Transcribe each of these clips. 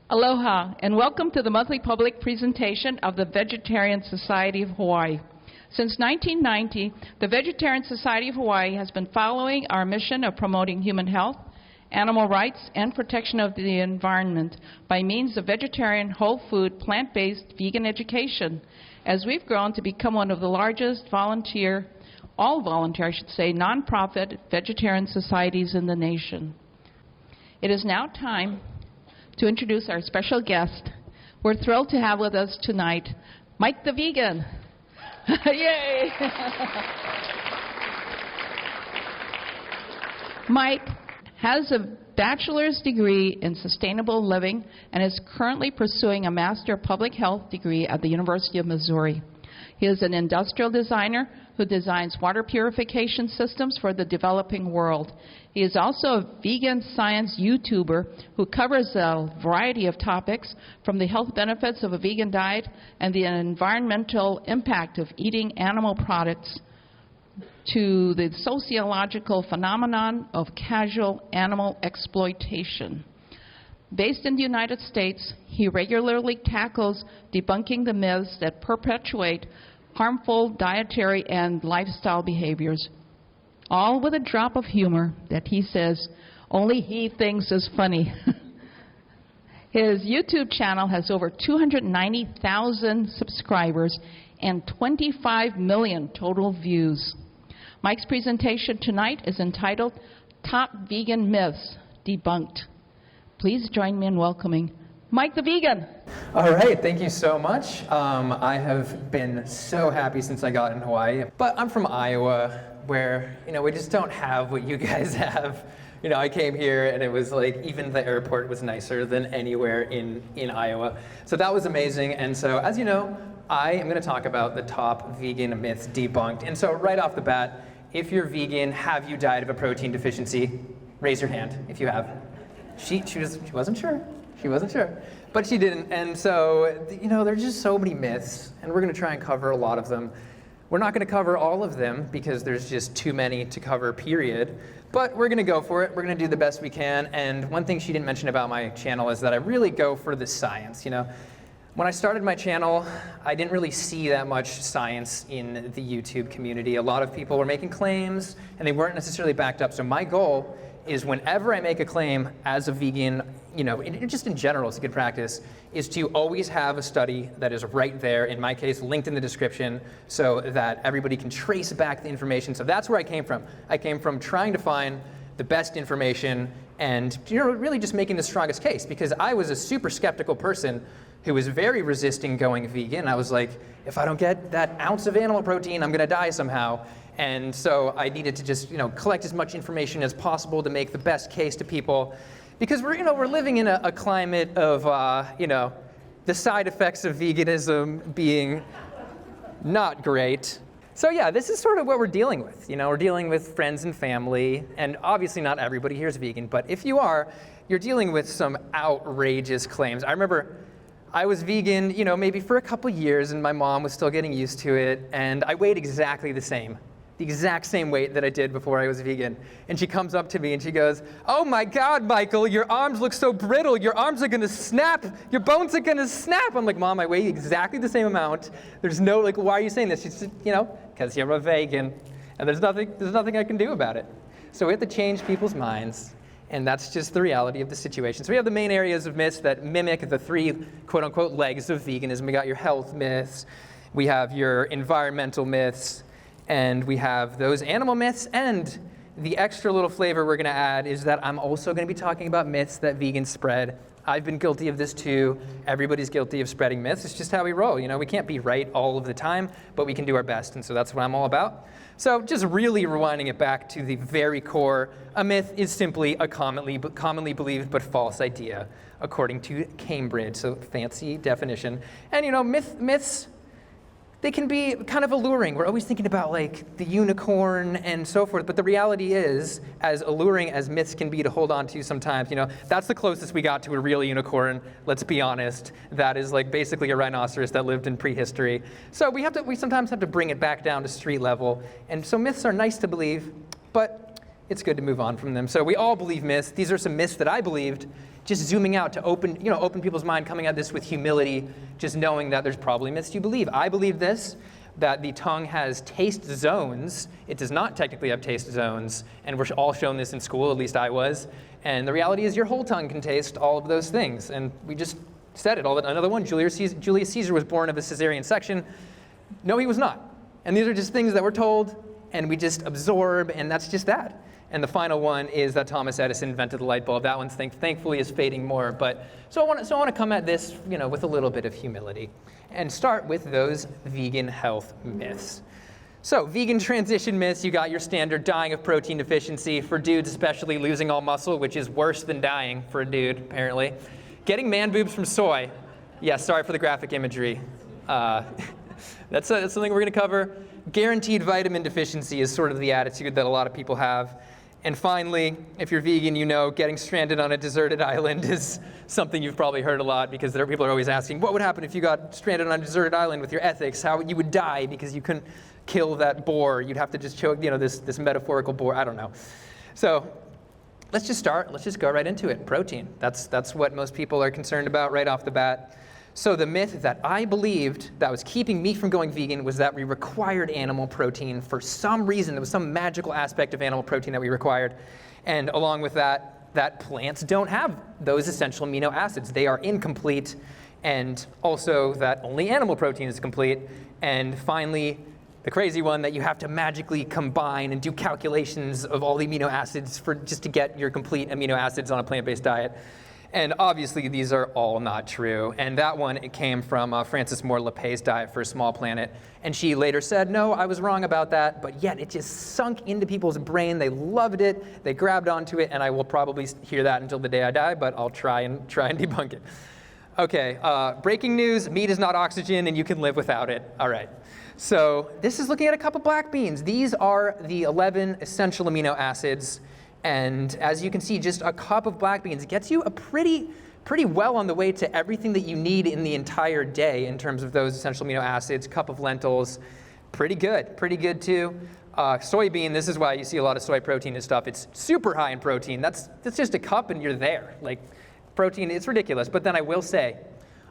Aloha, and welcome to the monthly public presentation of the Vegetarian Society of Hawaii. Since 1990, the Vegetarian Society of Hawaii has been following our mission of promoting human health, animal rights, and protection of the environment by means of vegetarian, whole food, plant-based, vegan education, as we've grown to become one of the largest volunteer, nonprofit vegetarian societies in the nation. It is now time to introduce our special guest. We're thrilled to have with us tonight Mike the Vegan. Yay! Mike has a bachelor's degree in sustainable living and is currently pursuing a Master of Public Health degree at the University of Missouri. He is an industrial designer who designs water purification systems for the developing world. He is also a vegan science YouTuber who covers a variety of topics, from the health benefits of a vegan diet and the environmental impact of eating animal products to the sociological phenomenon of casual animal exploitation. Based in the United States, he regularly tackles debunking the myths that perpetuate harmful dietary and lifestyle behaviors, all with a drop of humor that he says only he thinks is funny. His YouTube channel has over 290,000 subscribers and 25 million total views. Mike's presentation tonight is entitled Top Vegan Myths Debunked. Please join me in welcoming Mike the Vegan. All right, thank you so much. I have been so happy since I got in Hawaii, but I'm from Iowa, where we just don't have what you guys have. I came here and it was like even the airport was nicer than anywhere in Iowa. So that was amazing. And so, as you know, I am going to talk about the top vegan myths debunked. And so right off the bat, if you're vegan, have you died of a protein deficiency? Raise your hand if you have. She wasn't sure. She wasn't sure, but she didn't. And so, there's just so many myths, and we're going to try and cover a lot of them. We're not going to cover all of them because there's just too many to cover, period. But we're going to go for it. We're going to do the best we can. And one thing she didn't mention about my channel is that I really go for the science. When I started my channel, I didn't really see that much science in the YouTube community. A lot of people were making claims, and they weren't necessarily backed up. So my goal is whenever I make a claim as a vegan, just in general, it's a good practice, is to always have a study that is right there, in my case, linked in the description, so that everybody can trace back the information. So that's where I came from. I came from trying to find the best information and really just making the strongest case, because I was a super skeptical person who was very resisting going vegan. I was like, if I don't get that ounce of animal protein, I'm gonna die somehow. And so I needed to just collect as much information as possible to make the best case to people, because we're living in a climate of the side effects of veganism being not great. So yeah, this is sort of what we're dealing with. We're dealing with friends and family, and obviously not everybody here is vegan, but if you are, you're dealing with some outrageous claims. I remember I was vegan, maybe for a couple years, and my mom was still getting used to it, and I weighed exactly the exact same weight that I did before I was vegan. And she comes up to me and she goes, "Oh my God, Michael, your arms look so brittle. Your arms are gonna snap. Your bones are gonna snap." I'm like, "Mom, I weigh exactly the same amount. There's no, why are you saying this?" She said, "Because you're a vegan, and there's nothing I can do about it." So we have to change people's minds. And that's just the reality of the situation. So we have the main areas of myths that mimic the three quote-unquote legs of veganism. We got your health myths, we have your environmental myths, and we have those animal myths. And the extra little flavor we're going to add is that I'm also going to be talking about myths that vegans spread. I've been guilty of this too. Everybody's guilty of spreading myths. It's just how we roll. We can't be right all of the time, but we can do our best. And so that's what I'm all about. So just really rewinding it back to the very core, a myth is simply a commonly believed but false idea, according to Cambridge. So fancy definition. And myths, they can be kind of alluring. We're always thinking about the unicorn and so forth, but the reality is, as alluring as myths can be to hold on to sometimes, that's the closest we got to a real unicorn, let's be honest. That is basically a rhinoceros that lived in prehistory. So we sometimes have to bring it back down to street level. And so myths are nice to believe, but it's good to move on from them. So we all believe myths. These are some myths that I believed, just zooming out to open people's mind, coming at this with humility, just knowing that there's probably myths you believe. I believe this, that the tongue has taste zones. It does not technically have taste zones, and we're all shown this in school, at least I was. And the reality is your whole tongue can taste all of those things, and we just said it. Another one, Julius Caesar was born of a cesarean section. No, he was not. And these are just things that we're told, and we just absorb, and that's just that. And the final one is that Thomas Edison invented the light bulb. That one, thankfully, is fading more. But so I want to come at this, with a little bit of humility, and start with those vegan health myths. So vegan transition myths, you got your standard dying of protein deficiency, for dudes especially losing all muscle, which is worse than dying for a dude, apparently. Getting man boobs from soy. Yeah, sorry for the graphic imagery. That's something we're going to cover. Guaranteed vitamin deficiency is sort of the attitude that a lot of people have. And finally, if you're vegan, getting stranded on a deserted island is something you've probably heard a lot, because people are always asking, what would happen if you got stranded on a deserted island with your ethics? How you would die because you couldn't kill that boar. You'd have to just choke, this metaphorical boar. I don't know. So let's just start. Let's just go right into it. Protein. That's what most people are concerned about right off the bat. So the myth that I believed that was keeping me from going vegan was that we required animal protein for some reason. There was some magical aspect of animal protein that we required. And along with that plants don't have those essential amino acids. They are incomplete. And also that only animal protein is complete. And finally, the crazy one, that you have to magically combine and do calculations of all the amino acids just to get your complete amino acids on a plant-based diet. And obviously, these are all not true. And that one, it came from Frances Moore Lapé's Diet for a Small Planet. And she later said, no, I was wrong about that. But yet, it just sunk into people's brain. They loved it. They grabbed onto it. And I will probably hear that until the day I die, but I'll try and debunk it. Okay, breaking news, meat is not oxygen, and you can live without it. All right. So this is looking at a cup of black beans. These are the 11 essential amino acids. And as you can see, just a cup of black beans gets you a pretty well on the way to everything that you need in the entire day in terms of those essential amino acids. Cup of lentils, pretty good too. Soybean, this is why you see a lot of soy protein and stuff. It's super high in protein. That's just a cup and you're there. Like protein, it's ridiculous. But then I will say,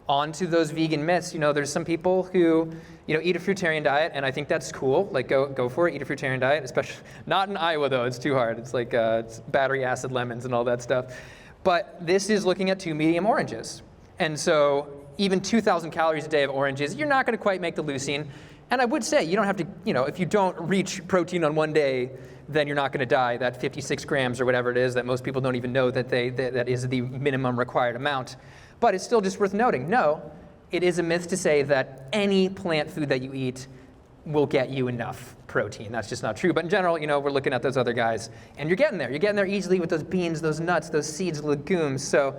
on to those vegan myths. There's some people who, eat a fruitarian diet, and I think that's cool. Like, go for it, eat a fruitarian diet, especially not in Iowa, though. It's too hard. It's like it's battery acid lemons and all that stuff. But this is looking at 2 medium oranges. And so even 2,000 calories a day of oranges, you're not going to quite make the leucine. And I would say you don't have to, if you don't reach protein on one day, then you're not going to die. That 56 grams or whatever it is that most people don't even know that that is the minimum required amount. But it's still just worth noting, no, it is a myth to say that any plant food that you eat will get you enough protein. That's just not true. But in general, we're looking at those other guys, and you're getting there. You're getting there easily with those beans, those nuts, those seeds, legumes. So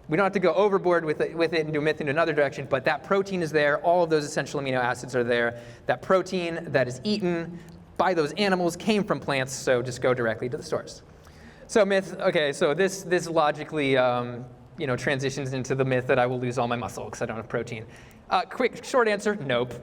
we don't have to go overboard with it and do a myth in another direction, but that protein is there. All of those essential amino acids are there. That protein that is eaten by those animals came from plants, so just go directly to the source. So myth, okay, so this logically transitions into the myth that I will lose all my muscle because I don't have protein. Quick, short answer, nope.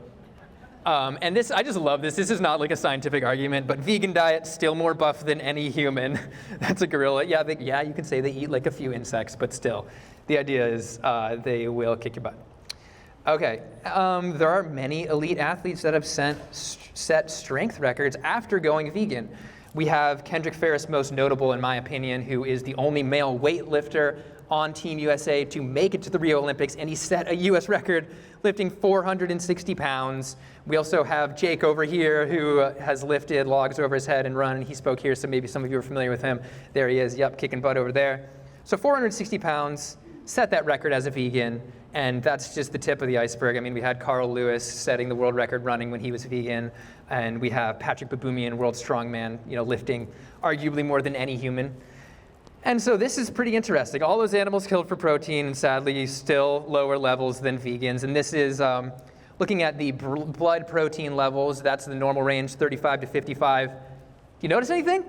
And this, I just love this. This is not like a scientific argument, but vegan diet, still more buff than any human. That's a gorilla. Yeah, you can say they eat like a few insects, but still. The idea is they will kick your butt. Okay, there are many elite athletes that have set strength records after going vegan. We have Kendrick Ferris, most notable in my opinion, who is the only male weightlifter on Team USA to make it to the Rio Olympics, and he set a US record lifting 460 pounds. We also have Jake over here who has lifted logs over his head and run, and he spoke here, so maybe some of you are familiar with him. There he is, yep, kicking butt over there. So 460 pounds, set that record as a vegan, and that's just the tip of the iceberg. I mean, we had Carl Lewis setting the world record running when he was vegan, and we have Patrick Baboumian, world strongman, lifting arguably more than any human. And so this is pretty interesting. All those animals killed for protein, and sadly still lower levels than vegans. And this is looking at the blood protein levels. That's the normal range, 35 to 55. You notice anything?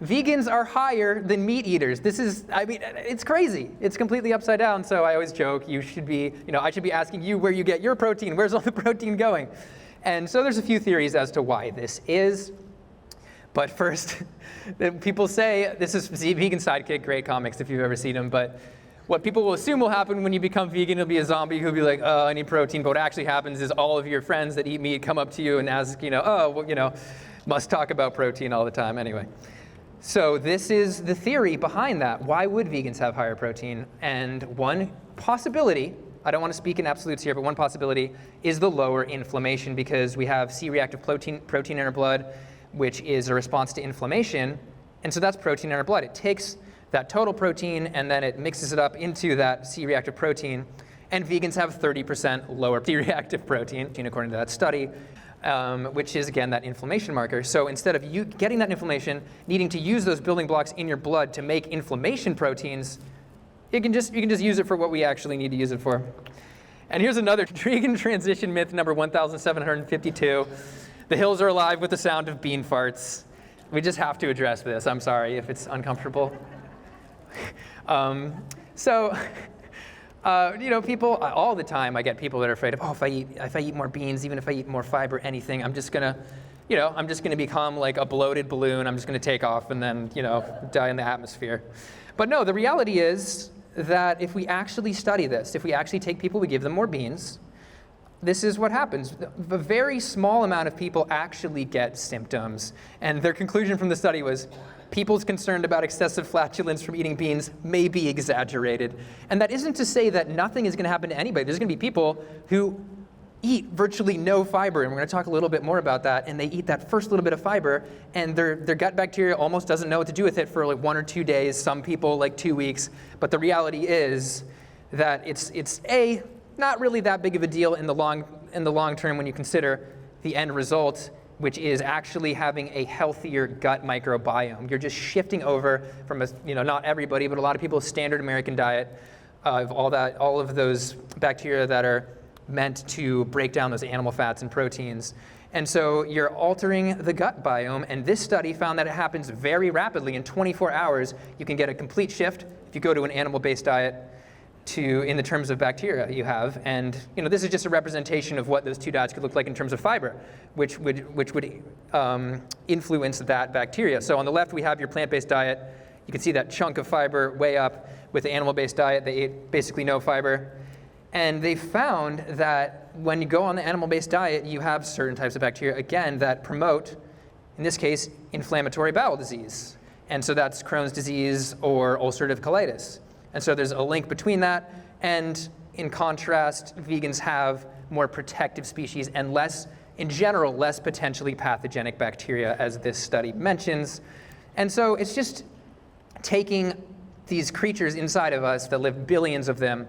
Vegans are higher than meat eaters. This is, it's crazy. It's completely upside down. So I always joke, you should be, I should be asking you where you get your protein. Where's all the protein going? And so there's a few theories as to why this is. But first, people say, this is Vegan Sidekick, great comics if you've ever seen them, but what people will assume will happen when you become vegan, you'll be a zombie who'll be like, oh, I need protein. But what actually happens is all of your friends that eat meat come up to you and ask, must talk about protein all the time anyway. So this is the theory behind that. Why would vegans have higher protein? And one possibility, I don't want to speak in absolutes here, but one possibility is the lower inflammation, because we have C-reactive protein in our blood, which is a response to inflammation. And so that's protein in our blood. It takes that total protein and then it mixes it up into that C-reactive protein. And vegans have 30% lower C-reactive protein, according to that study, which is, again, that inflammation marker. So instead of you getting that inflammation, needing to use those building blocks in your blood to make inflammation proteins, you can just use it for what we actually need to use it for. And here's another vegan transition myth, number 1,752. The hills are alive with the sound of bean farts. We just have to address this. I'm sorry if it's uncomfortable. People all the time, I get people that are afraid of, if I eat more beans, even if I eat more fiber, anything, I'm just gonna become like a bloated balloon. I'm just gonna take off and then, die in the atmosphere. But no, the reality is that if we actually study this, if we actually take people, we give them more beans, this is what happens. A very small amount of people actually get symptoms. And their conclusion from the study was, people's concern about excessive flatulence from eating beans may be exaggerated. And that isn't to say that nothing is going to happen to anybody. There's going to be people who eat virtually no fiber, and we're going to talk a little bit more about that, and they eat that first little bit of fiber, and their gut bacteria almost doesn't know what to do with it for like 1 or 2 days, some people like 2 weeks. But the reality is that it's not really that big of a deal in the long term when you consider the end result, which is actually having a healthier gut microbiome. You're just shifting over from not everybody, but a lot of people's standard American diet of all of those bacteria that are meant to break down those animal fats and proteins. And so you're altering the gut biome, and this study found that it happens very rapidly. In 24 hours, you can get a complete shift if you go to an animal-based diet in the terms of bacteria you have. And this is just a representation of what those two diets could look like in terms of fiber, which would influence that bacteria. So on the left, we have your plant-based diet. You can see that chunk of fiber way up. With the animal-based diet, they ate basically no fiber. And they found that when you go on the animal-based diet, you have certain types of bacteria, again, that promote, in this case, inflammatory bowel disease. And so that's Crohn's disease or ulcerative colitis. And so there's a link between that. And in contrast, vegans have more protective species and less potentially pathogenic bacteria, as this study mentions. And so it's just taking these creatures inside of us that live billions of them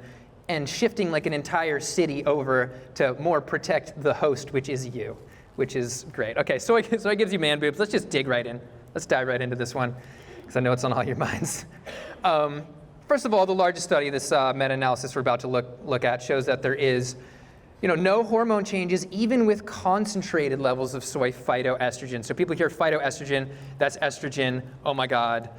and shifting like an entire city over to more protect the host, which is you, which is great. Okay, so it gives you man boobs. Let's just dig right in. Let's dive right into this one, because I know it's on all your minds. First of all, the largest study, this meta-analysis we're about to look at, shows that there is no hormone changes, even with concentrated levels of soy phytoestrogen. So people hear phytoestrogen, that's estrogen, oh my God,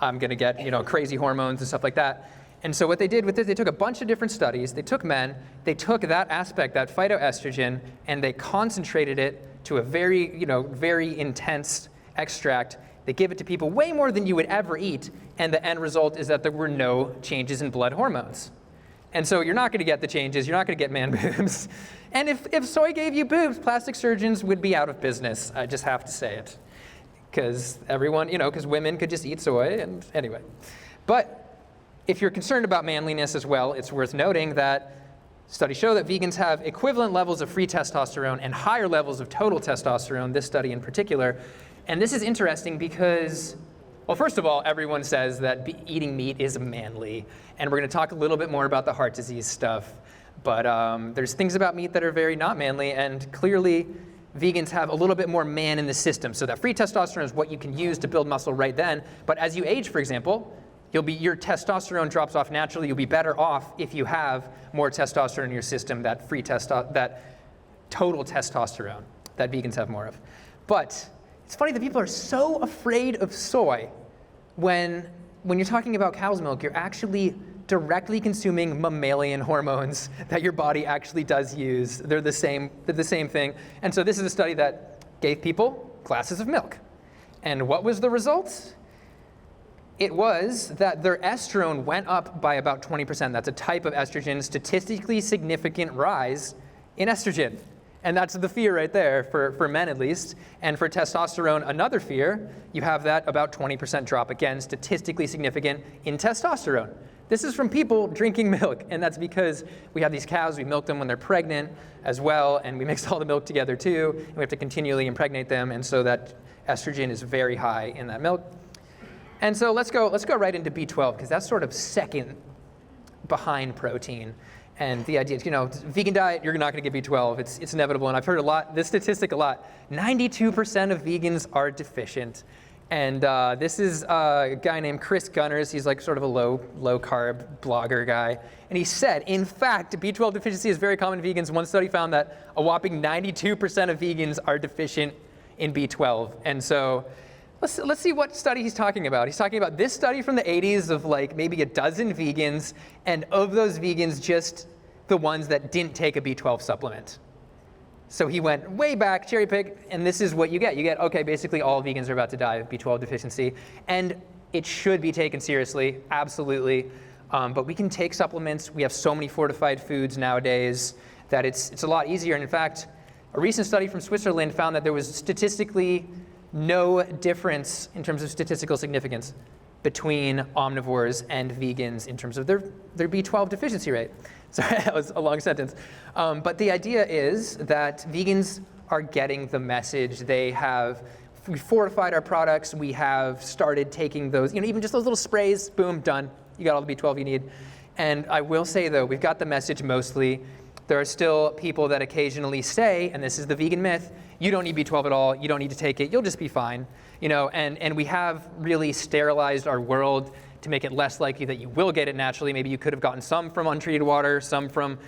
I'm gonna get crazy hormones and stuff like that. And so what they did with this, they took a bunch of different studies. They took men, they took that aspect, that phytoestrogen, and they concentrated it to a very intense extract. They give it to people way more than you would ever eat, and the end result is that there were no changes in blood hormones. And so you're not going to get the changes. You're not going to get man boobs. And if soy gave you boobs, plastic surgeons would be out of business. I just have to say it, because because women could just eat soy, and anyway. But if you're concerned about manliness as well, it's worth noting that studies show that vegans have equivalent levels of free testosterone and higher levels of total testosterone, this study in particular. And this is interesting because, well, first of all, everyone says that eating meat is manly. And we're going to talk a little bit more about the heart disease stuff. But there's things about meat that are very not manly, and clearly vegans have a little bit more man in the system. So that free testosterone is what you can use to build muscle right then. But as you age, for example, your testosterone drops off naturally. You'll be better off if you have more testosterone in your system, that total testosterone that vegans have more of. But it's funny that people are so afraid of soy when you're talking about cow's milk, you're actually directly consuming mammalian hormones that your body actually does use. They're the same thing. And so this is a study that gave people glasses of milk. And what was the result? It was that their estrone went up by about 20%. That's a type of estrogen, statistically significant rise in estrogen. And that's the fear right there, for men at least. And for testosterone, another fear, you have that about 20% drop. Again, statistically significant in testosterone. This is from people drinking milk, and that's because we have these cows, we milk them when they're pregnant as well, and we mix all the milk together too, and we have to continually impregnate them, and so that estrogen is very high in that milk. And so let's go right into B12, because that's sort of second behind protein. And the idea is, vegan diet, you're not going to get B12. It's inevitable. And I've heard this statistic a lot. 92% of vegans are deficient. And this is a guy named Chris Gunners. He's like sort of a low carb blogger guy. And he said, in fact, B12 deficiency is very common in vegans. One study found that a whopping 92% of vegans are deficient in B12. And so let's see what study he's talking about. He's talking about this study from the 80s of like maybe a dozen vegans, and of those vegans, just the ones that didn't take a B12 supplement. So he went way back, cherry pick, and this is what you get. You get, okay, basically all vegans are about to die of B12 deficiency, and it should be taken seriously, absolutely. But we can take supplements. We have so many fortified foods nowadays that it's a lot easier. And in fact, a recent study from Switzerland found that there was statistically no difference in terms of statistical significance between omnivores and vegans in terms of their B12 deficiency rate. Sorry, that was a long sentence. But the idea is that vegans are getting the message. We fortified our products. We have started taking those, even just those little sprays, boom, done. You got all the B12 you need. And I will say though, we've got the message mostly. There are still people that occasionally say, and this is the vegan myth, you don't need B12 at all, you don't need to take it, you'll just be fine. And we have really sterilized our world to make it less likely that you will get it naturally. Maybe you could have gotten some from untreated water, some from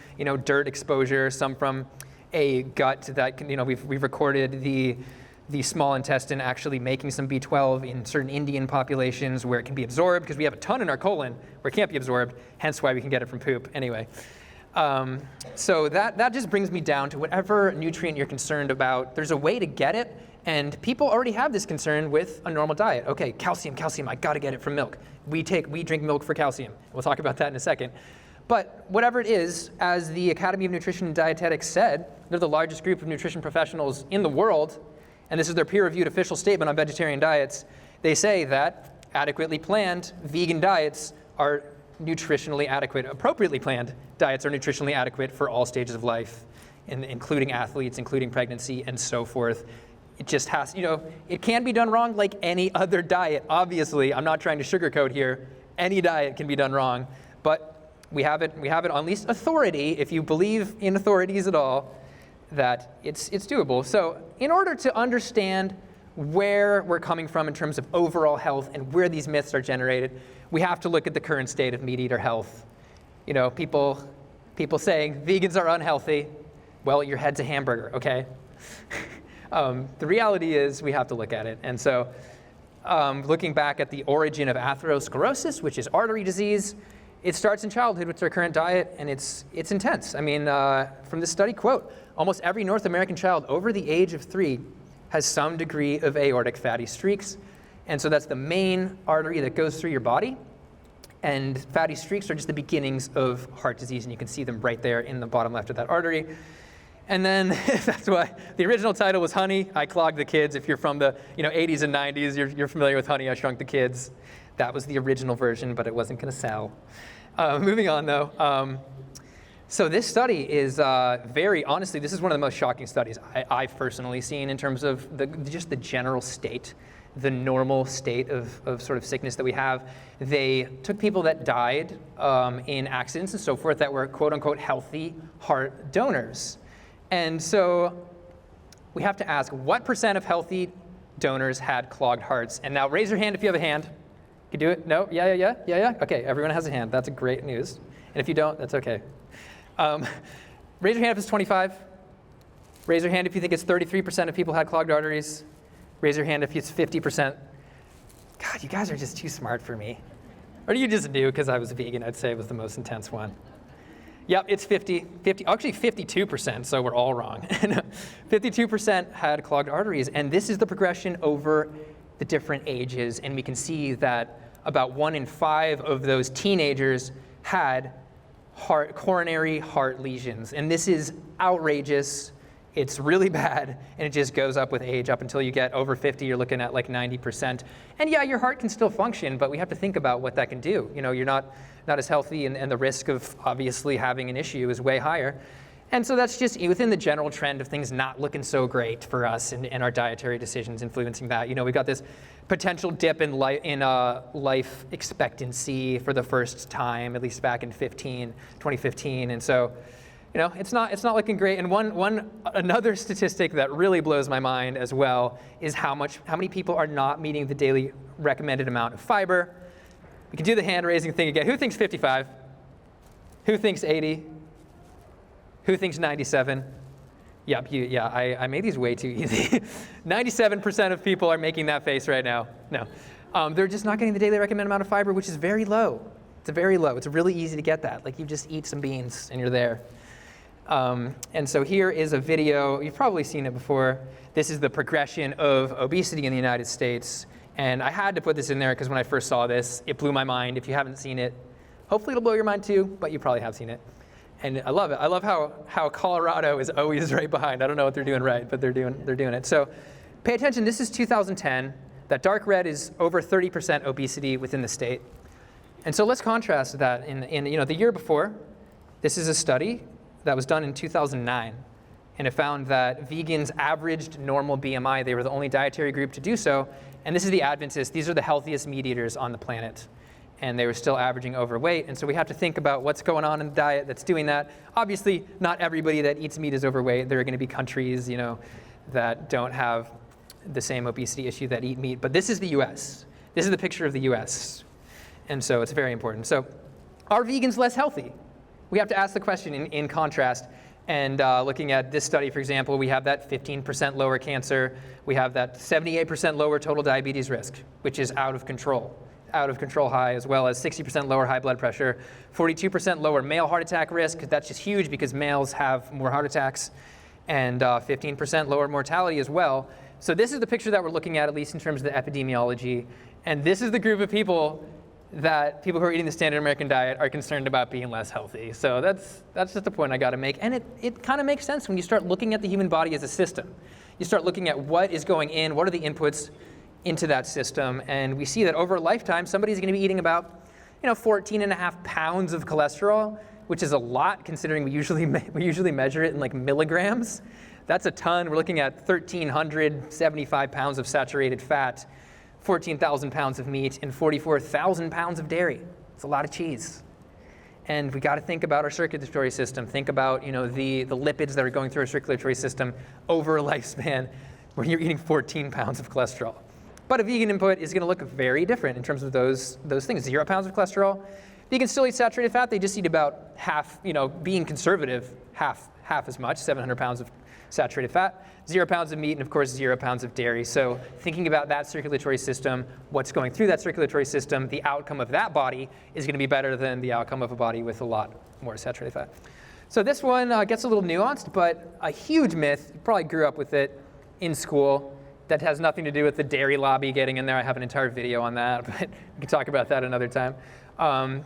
dirt exposure, some from a gut that we've recorded the small intestine actually making some B12 in certain Indian populations where it can be absorbed, because we have a ton in our colon where it can't be absorbed, hence why we can get it from poop. Anyway. So that just brings me down to whatever nutrient you're concerned about, there's a way to get it, and people already have this concern with a normal diet. Okay, calcium, I gotta get it from milk. We drink milk for calcium. We'll talk about that in a second. But whatever it is, as the Academy of Nutrition and Dietetics said, they're the largest group of nutrition professionals in the world, and this is their peer-reviewed official statement on vegetarian diets. They say that adequately planned vegan diets are nutritionally adequate. Appropriately planned diets are nutritionally adequate for all stages of life, including athletes, including pregnancy, and so forth. It just has, it can be done wrong like any other diet. Obviously, I'm not trying to sugarcoat here. Any diet can be done wrong, but we have it on at least authority, if you believe in authorities at all, that it's doable. So in order to understand where we're coming from in terms of overall health and where these myths are generated, we have to look at the current state of meat eater health. People saying vegans are unhealthy. Well, your head's a hamburger, okay? The reality is we have to look at it. And so looking back at the origin of atherosclerosis, which is artery disease, it starts in childhood with our current diet, and it's intense. I mean, from this study, quote, almost every North American child over the age of 3 has some degree of aortic fatty streaks. And so that's the main artery that goes through your body. And fatty streaks are just the beginnings of heart disease, and you can see them right there in the bottom left of that artery. And then that's why the original title was Honey, I Clogged the Kids. If you're from the 80s and 90s, you're familiar with Honey, I Shrunk the Kids. That was the original version, but it wasn't going to sell. Moving on, though. So this study is honestly, this is one of the most shocking studies I've personally seen in terms of just the general state, the normal state of sort of sickness that we have. They took people that died in accidents and so forth that were quote unquote healthy heart donors. And so we have to ask, what % of healthy donors had clogged hearts? And now raise your hand if you have a hand. You do it? No? Yeah. Okay, everyone has a hand. That's great news. And if you don't, that's okay. Raise your hand if it's 25. Raise your hand if you think it's 33% of people had clogged arteries. Raise your hand if it's 50%. God, you guys are just too smart for me. Or you just knew because I was a vegan, I'd say it was the most intense one. Yep, it's 50, actually 52%, so we're all wrong. 52% had clogged arteries, and this is the progression over the different ages, and we can see that about 1 in 5 of those teenagers had coronary heart lesions. And this is outrageous. It's really bad, and it just goes up with age. Up until you get over 50, you're looking at like 90%. And yeah, your heart can still function, but we have to think about what that can do. You know, you're not as healthy, and the risk of obviously having an issue is way higher. And so that's just within the general trend of things not looking so great for us and our dietary decisions influencing that. You know, we've got this potential dip in life expectancy for the first time, at least back in 2015. And so, you know, it's not looking great. And another statistic that really blows my mind as well is how many people are not meeting the daily recommended amount of fiber. We can do the hand raising thing again. Who thinks 55? Who thinks 80? Who thinks 97? Yep, I made these way too easy. 97% of people are making that face right now. No, they're just not getting the daily recommended amount of fiber, which is very low. It's very low. It's really easy to get that. Like, you just eat some beans and you're there. And so here is a video. You've probably seen it before. This is the progression of obesity in the United States. And I had to put this in there because when I first saw this, it blew my mind. If you haven't seen it, hopefully it'll blow your mind too, but you probably have seen it. And I love it. I love how Colorado is always right behind. I don't know what they're doing right, but they're doing it. So pay attention. This is 2010. That dark red is over 30% obesity within the state. And so let's contrast that in the year before. This is a study that was done in 2009. And it found that vegans averaged normal BMI. They were the only dietary group to do so. And this is the Adventists. These are the healthiest meat eaters on the planet. And they were still averaging overweight. And so we have to think about what's going on in the diet that's doing that. Obviously, not everybody that eats meat is overweight. There are going to be countries, that don't have the same obesity issue that eat meat. But this is the US. This is the picture of the US. And so it's very important. So are vegans less healthy? We have to ask the question in contrast. And looking at this study, for example, we have that 15% lower cancer. We have that 78% lower total diabetes risk, which is out of control high, as well as 60% lower high blood pressure, 42% lower male heart attack risk. That's just huge because males have more heart attacks, and 15% lower mortality as well. So this is the picture that we're looking at least in terms of the epidemiology. And this is the group of people who are eating the standard American diet are concerned about being less healthy. So that's just a point I got to make. And it kind of makes sense when you start looking at the human body as a system. You start looking at what is going in, what are the inputs into that system, and we see that over a lifetime, somebody's going to be eating about 14.5 pounds of cholesterol, which is a lot considering we usually measure it in like milligrams. That's a ton. We're looking at 1,375 pounds of saturated fat, 14,000 pounds of meat, and 44,000 pounds of dairy. It's a lot of cheese. And we got to think about our circulatory system. Think about the lipids that are going through our circulatory system over a lifespan where you're eating 14 pounds of cholesterol. But a vegan input is going to look very different in terms of those things. 0 pounds of cholesterol. Vegans still eat saturated fat. They just eat about half, being conservative, half as much, 700 pounds of saturated fat, 0 pounds of meat, and of course 0 pounds of dairy. So thinking about that circulatory system, what's going through that circulatory system, the outcome of that body is going to be better than the outcome of a body with a lot more saturated fat. So this one gets a little nuanced, but a huge myth. You probably grew up with it in school. That has nothing to do with the dairy lobby getting in there. I have an entire video on that, but we can talk about that another time.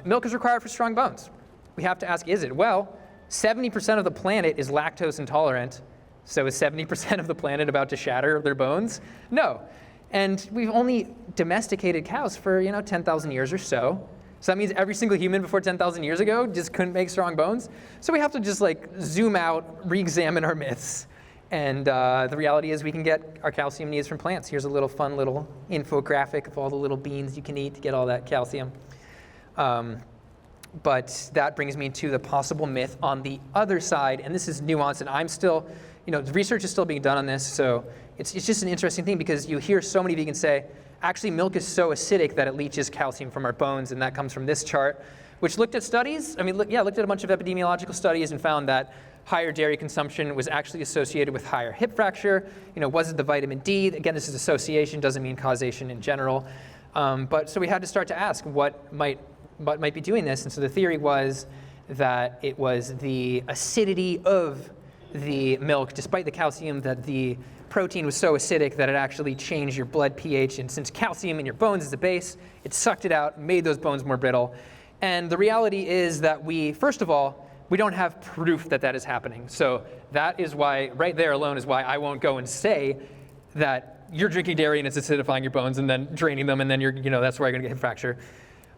Milk is required for strong bones. We have to ask, is it? Well, 70% of the planet is lactose intolerant. So is 70% of the planet about to shatter their bones? No. And we've only domesticated cows for 10,000 years or so. So that means every single human before 10,000 years ago just couldn't make strong bones. So we have to just zoom out, re-examine our myths. And the reality is we can get our calcium needs from plants. Here's a fun little infographic of all the little beans you can eat to get all that calcium. But that brings me to the possible myth on the other side. And this is nuanced, and I'm still, the research is still being done on this. So it's just an interesting thing because you hear so many vegans say, actually milk is so acidic that it leaches calcium from our bones. And that comes from this chart, which looked at studies. Looked at a bunch of epidemiological studies and found that higher dairy consumption was actually associated with higher hip fracture. Was it the vitamin D? Again, this is association, doesn't mean causation in general. But so we had to start to ask what might be doing this. And so the theory was that it was the acidity of the milk, despite the calcium that the protein was so acidic that it actually changed your blood pH, and since calcium in your bones is a base, it sucked it out, made those bones more brittle. And the reality is that first of all, we don't have proof that that is happening. So that is why, right there alone is why I won't go and say that you're drinking dairy and it's acidifying your bones and then draining them, and then that's where you're gonna get a fracture.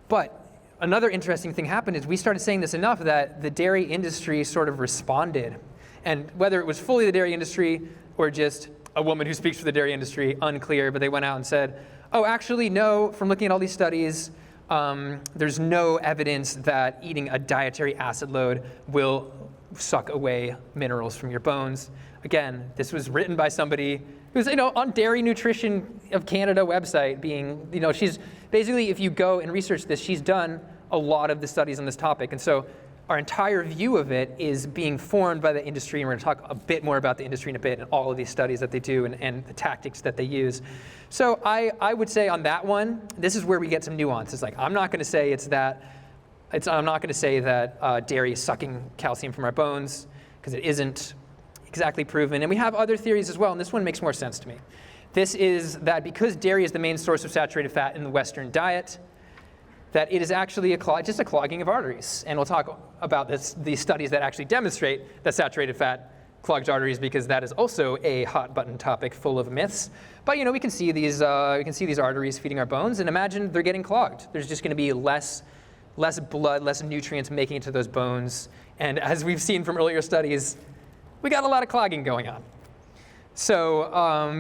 But another interesting thing happened is we started saying this enough that the dairy industry sort of responded. And whether it was fully the dairy industry or just a woman who speaks for the dairy industry, unclear, but they went out and said, oh, actually, no, from looking at all these studies, there's no evidence that eating a dietary acid load will suck away minerals from your bones. Again, this was written by somebody who's on Dairy Nutrition of Canada website she's basically, if you go and research this, she's done a lot of the studies on this topic. And so our entire view of it is being formed by the industry, and we're going to talk a bit more about the industry in a bit and all of these studies that they do and the tactics that they use. So I would say on that one, this is where we get some nuance. It's like, I'm not going to say I'm not going to say that dairy is sucking calcium from our bones, because it isn't exactly proven. And we have other theories as well, and this one makes more sense to me. This is that because dairy is the main source of saturated fat in the Western diet, that it is actually just a clogging of arteries. And we'll talk about these studies that actually demonstrate that saturated fat clogs arteries, because that is also a hot button topic full of myths. But we can see these arteries feeding our bones, and imagine they're getting clogged. There's just going to be less blood, less nutrients making it to those bones. And as we've seen from earlier studies, we got a lot of clogging going on. So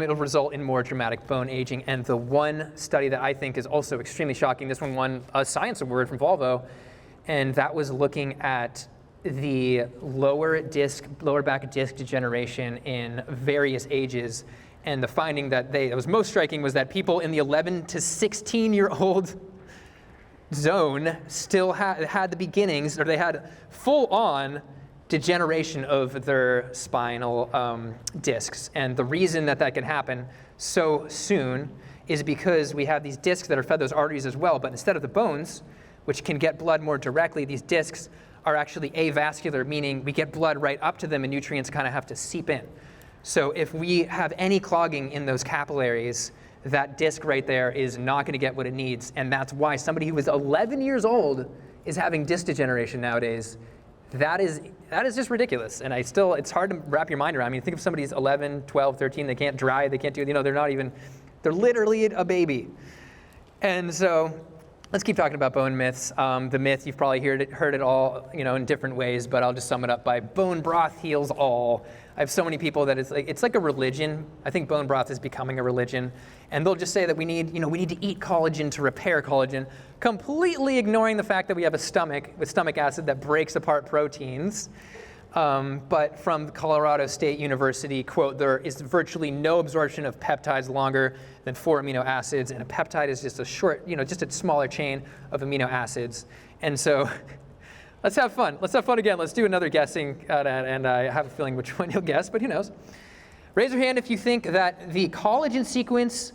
it'll result in more dramatic bone aging. And the one study that I think is also extremely shocking, this one won a science award from Volvo, and that was looking at the lower back disc degeneration in various ages. And the finding that was most striking was that people in the 11 to 16-year-old zone still had the beginnings, or they had full-on degeneration of their spinal discs. And the reason that can happen so soon is because we have these discs that are fed those arteries as well, but instead of the bones, which can get blood more directly, these discs are actually avascular, meaning we get blood right up to them and nutrients kind of have to seep in. So if we have any clogging in those capillaries, that disc right there is not going to get what it needs. And that's why somebody who was 11 years old is having disc degeneration nowadays. That is just ridiculous. And it's hard to wrap your mind around. I mean, think of somebody who's 11, 12, 13, they can't drive, they can't do, they're literally a baby. And so let's keep talking about bone myths. The myth, you've probably heard it all, in different ways, but I'll just sum it up by bone broth heals all. I have so many people that it's like a religion. I think bone broth is becoming a religion. And they'll just say that we need to eat collagen to repair collagen, completely ignoring the fact that we have a stomach with stomach acid that breaks apart proteins. But from Colorado State University, quote, there is virtually no absorption of peptides longer than 4 amino acids, and a peptide is just a short, just a smaller chain of amino acids. And so let's have fun. Let's have fun again. Let's do another guessing, and I have a feeling which one you'll guess, but who knows. Raise your hand if you think that the collagen sequence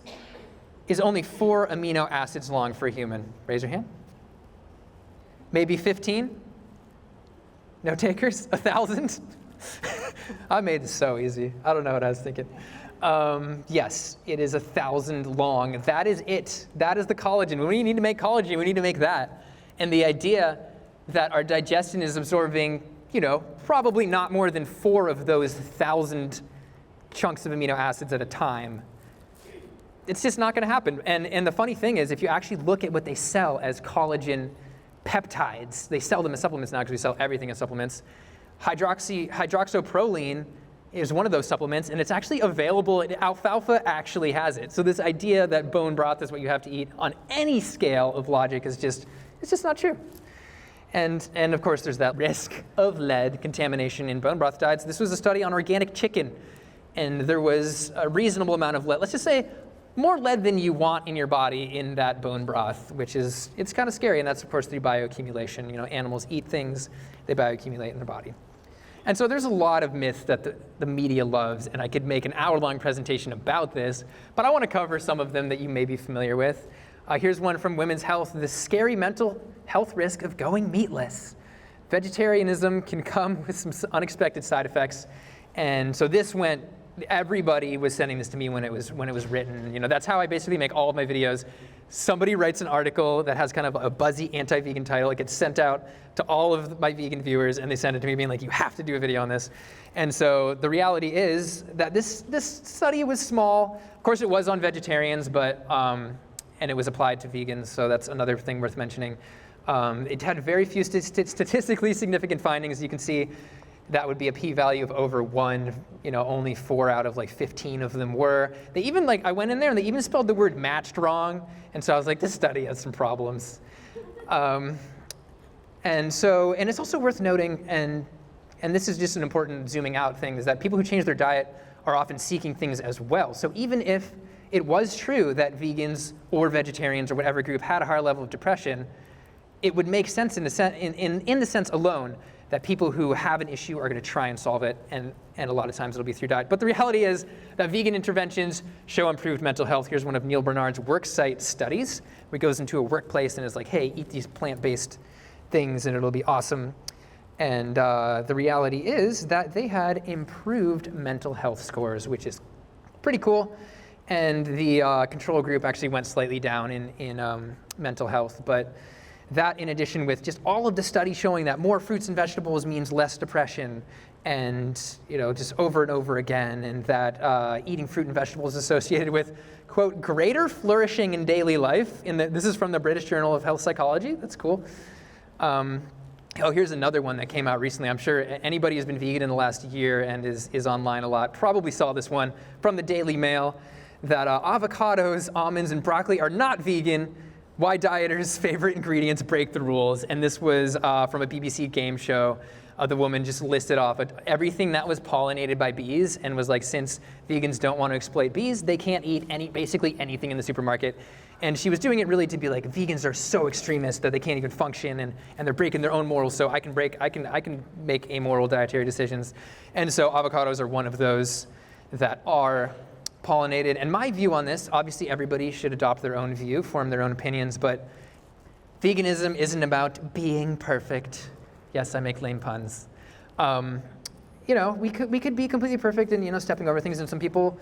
is only 4 amino acids long for a human. Raise your hand. Maybe 15? No takers? 1,000? I made this so easy. I don't know what I was thinking. Yes, it is 1,000 long. That is it. That is the collagen. When we need to make collagen, we need to make that. And the idea that our digestion is absorbing, probably not more than 4 of those 1,000 chunks of amino acids at a time, it's just not going to happen. And the funny thing is, if you actually look at what they sell as collagen peptides, they sell them as supplements now because we sell everything as supplements. Hydroxyproline is one of those supplements, and it's actually available. Alfalfa actually has it. So this idea that bone broth is what you have to eat on any scale of logic is just not true. And of course, there's that risk of lead contamination in bone broth diets. This was a study on organic chicken, and there was a reasonable amount of lead. Let's just say more lead than you want in your body in that bone broth, it's kind of scary, and that's of course through bioaccumulation. Animals eat things, they bioaccumulate in their body. And so there's a lot of myths that the media loves, and I could make an hour-long presentation about this, but I want to cover some of them that you may be familiar with. Here's one from Women's Health: the scary mental health risk of going meatless. Vegetarianism can come with some unexpected side effects. And so this went everybody was sending this to me when it was written. You know, that's how I basically make all of my videos. Somebody writes an article that has kind of a buzzy anti-vegan title. It gets sent out to all of my vegan viewers, and they send it to me being like, you have to do a video on this. And so the reality is that this study was small. Of course, it was on vegetarians, but and it was applied to vegans, so that's another thing worth mentioning. It had very few statistically significant findings. You can see that would be a p-value of over 1. You know, only 4 out of like 15 of them were. They even I went in there and they even spelled the word matched wrong. And so I was like, this study has some problems. And it's also worth noting, and this is just an important zooming out thing, is that people who change their diet are often seeking things as well. So even if it was true that vegans or vegetarians or whatever group had a higher level of depression, it would make sense in the sense alone that people who have an issue are going to try and solve it, and a lot of times it'll be through diet. But the reality is that vegan interventions show improved mental health. Here's one of Neil Bernard's work site studies, where he goes into a workplace and is like, hey, eat these plant-based things and it'll be awesome. And the reality is that they had improved mental health scores, which is pretty cool. And the control group actually went slightly down in mental health. But that, in addition with just all of the studies showing that more fruits and vegetables means less depression, and just over and over again, and that eating fruit and vegetables is associated with, quote, greater flourishing in daily life. This is from the British Journal of Health Psychology. That's cool. Here's another one that came out recently. I'm sure anybody who's been vegan in the last year and is online a lot probably saw this one from the Daily Mail, that avocados, almonds, and broccoli are not vegan. Why dieters' favorite ingredients break the rules. And this was from a BBC game show. The woman just listed off everything that was pollinated by bees, and was like, since vegans don't want to exploit bees, they can't eat basically anything in the supermarket. And she was doing it really to be like, vegans are so extremist that they can't even function, and they're breaking their own morals, so I can make amoral dietary decisions. And so avocados are one of those that are pollinated. And my view on this, obviously everybody should adopt their own view, form their own opinions, but veganism isn't about being perfect. Yes, I make lame puns. We could be completely perfect and stepping over things, and some people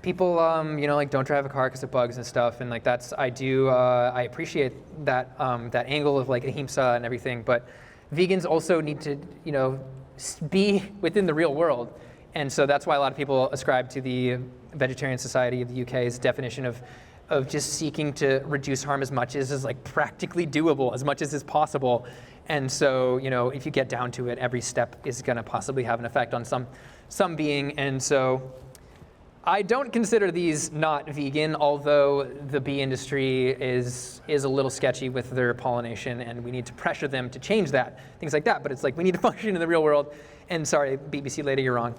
don't drive a car because of bugs and stuff, and like I appreciate that that angle of like ahimsa and everything, but vegans also need to be within the real world. And so that's why a lot of people ascribe to the Vegetarian Society of the UK's definition of just seeking to reduce harm as much as is like practically doable, as much as is possible. And so, if you get down to it, every step is going to possibly have an effect on some being. And so I don't consider these not vegan, although the bee industry is a little sketchy with their pollination, and we need to pressure them to change that, things like that. But it's like, we need to function in the real world. And sorry, BBC lady, you're wrong.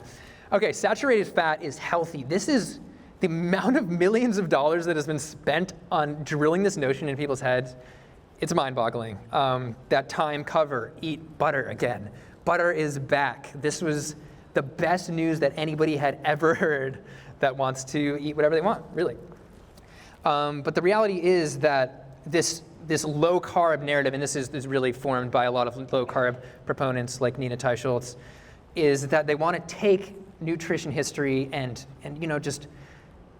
Okay, saturated fat is healthy. This is the amount of millions of dollars that has been spent on drilling this notion in people's heads. It's mind-boggling. That Time cover, eat butter again. Butter is back. This was the best news that anybody had ever heard that wants to eat whatever they want, really. But the reality is that this low-carb narrative, and this is really formed by a lot of low-carb proponents like Nina Teicholz, is that they want to take nutrition history and just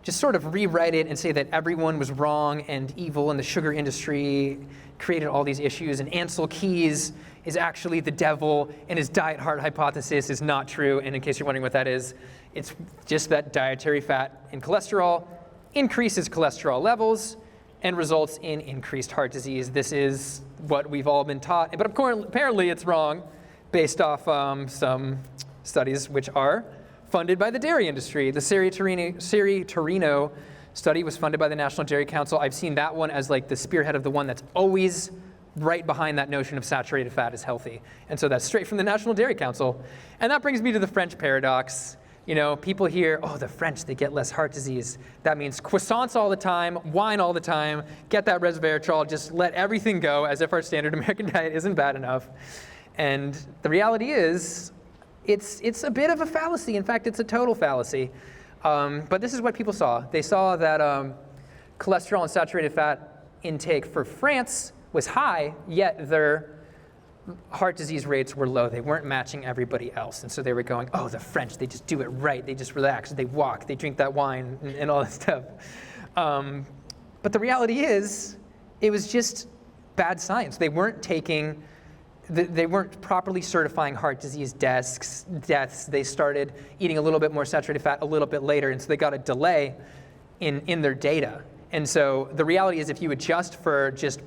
sort of rewrite it and say that everyone was wrong and evil, and the sugar industry created all these issues, and Ansel Keys is actually the devil, and his diet heart hypothesis is not true. And in case you're wondering what that is, it's just that dietary fat and cholesterol increases cholesterol levels and results in increased heart disease. This is what we've all been taught, but of course, apparently it's wrong based off some studies which are funded by the dairy industry. The Siri-Torino study was funded by the National Dairy Council. I've seen that one as like the spearhead of the one that's always right behind that notion of saturated fat is healthy. And so that's straight from the National Dairy Council. And that brings me to the French paradox. People hear, oh, the French, they get less heart disease. That means croissants all the time, wine all the time, get that resveratrol, just let everything go, as if our standard American diet isn't bad enough. And the reality is, it's a bit of a fallacy. In fact, it's a total fallacy. But this is what people saw. They saw that cholesterol and saturated fat intake for France was high, yet their heart disease rates were low. They weren't matching everybody else. And so they were going, oh, the French, they just do it right. They just relax, they walk, they drink that wine and all that stuff. But the reality is, it was just bad science. They weren't properly certifying heart disease deaths. They started eating a little bit more saturated fat a little bit later, and so they got a delay in their data. And so the reality is, if you adjust for just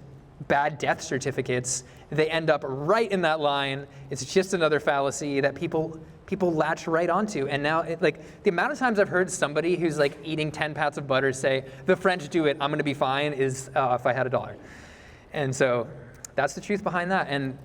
bad death certificates, they end up right in that line. It's just another fallacy that people latch right onto. And now, like, the amount of times I've heard somebody who's like eating 10 pats of butter say, the French do it, I'm gonna be fine, is if I had $1. And so that's the truth behind that. And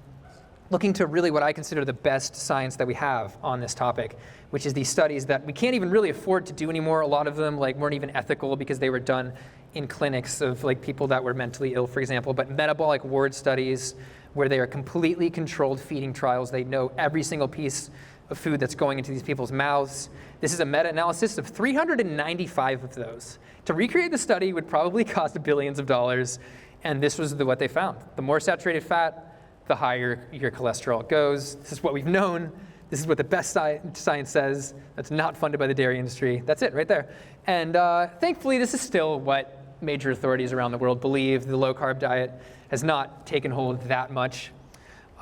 looking to really what I consider the best science that we have on this topic, which is these studies that we can't even really afford to do anymore. A lot of them like weren't even ethical because they were done in clinics of like people that were mentally ill, for example, but metabolic ward studies where they are completely controlled feeding trials. They know every single piece of food that's going into these people's mouths. This is a meta-analysis of 395 of those. To recreate the study would probably cost billions of dollars, and this was what they found. The more saturated fat, the higher your cholesterol goes. This is what we've known. This is what the best science says. That's not funded by the dairy industry. That's it right there. And thankfully, this is still what major authorities around the world believe. The low-carb diet has not taken hold that much.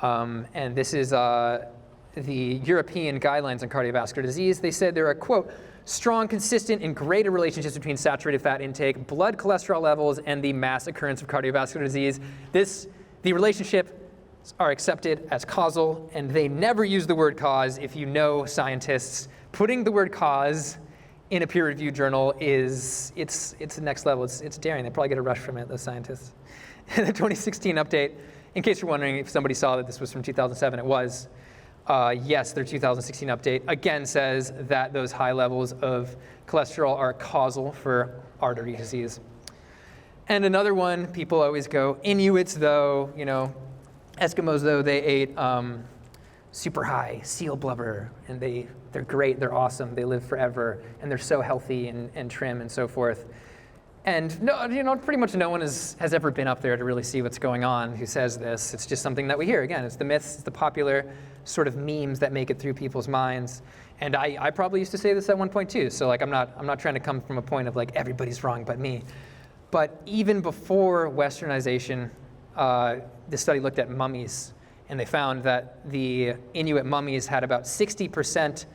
And this is the European Guidelines on Cardiovascular Disease. They said there are, quote, strong, consistent, and greater relationships between saturated fat intake, blood cholesterol levels, and the mass occurrence of cardiovascular disease. The relationship are accepted as causal, and they never use the word cause. If you know scientists, putting the word cause in a peer-reviewed journal it's the next level. It's daring. They probably get a rush from it, those scientists. The 2016 update, in case you're wondering if somebody saw that this was from 2007, it was. Yes, their 2016 update again says that those high levels of cholesterol are causal for artery disease. And another one, people always go, Inuits though, Eskimos though, they ate super high seal blubber, and they're great, they're awesome, they live forever, and they're so healthy and trim and so forth. And no, pretty much no one has ever been up there to really see what's going on who says this. It's just something that we hear. Again, it's the myths, it's the popular sort of memes that make it through people's minds. And I probably used to say this at one point too. So like I'm not trying to come from a point of like everybody's wrong but me. But even before Westernization, this study looked at mummies, and they found that the Inuit mummies had about 60%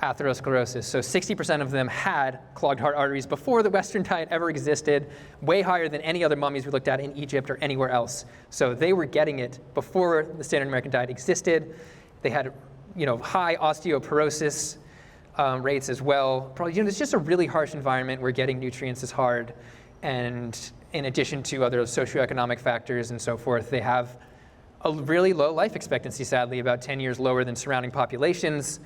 atherosclerosis. So 60% of them had clogged heart arteries before the Western diet ever existed, way higher than any other mummies we looked at in Egypt or anywhere else. So they were getting it before the standard American diet existed. They had high osteoporosis rates as well. Probably, it's just a really harsh environment where getting nutrients is hard. And in addition to other socioeconomic factors and so forth, they have a really low life expectancy, sadly, about 10 years lower than surrounding populations.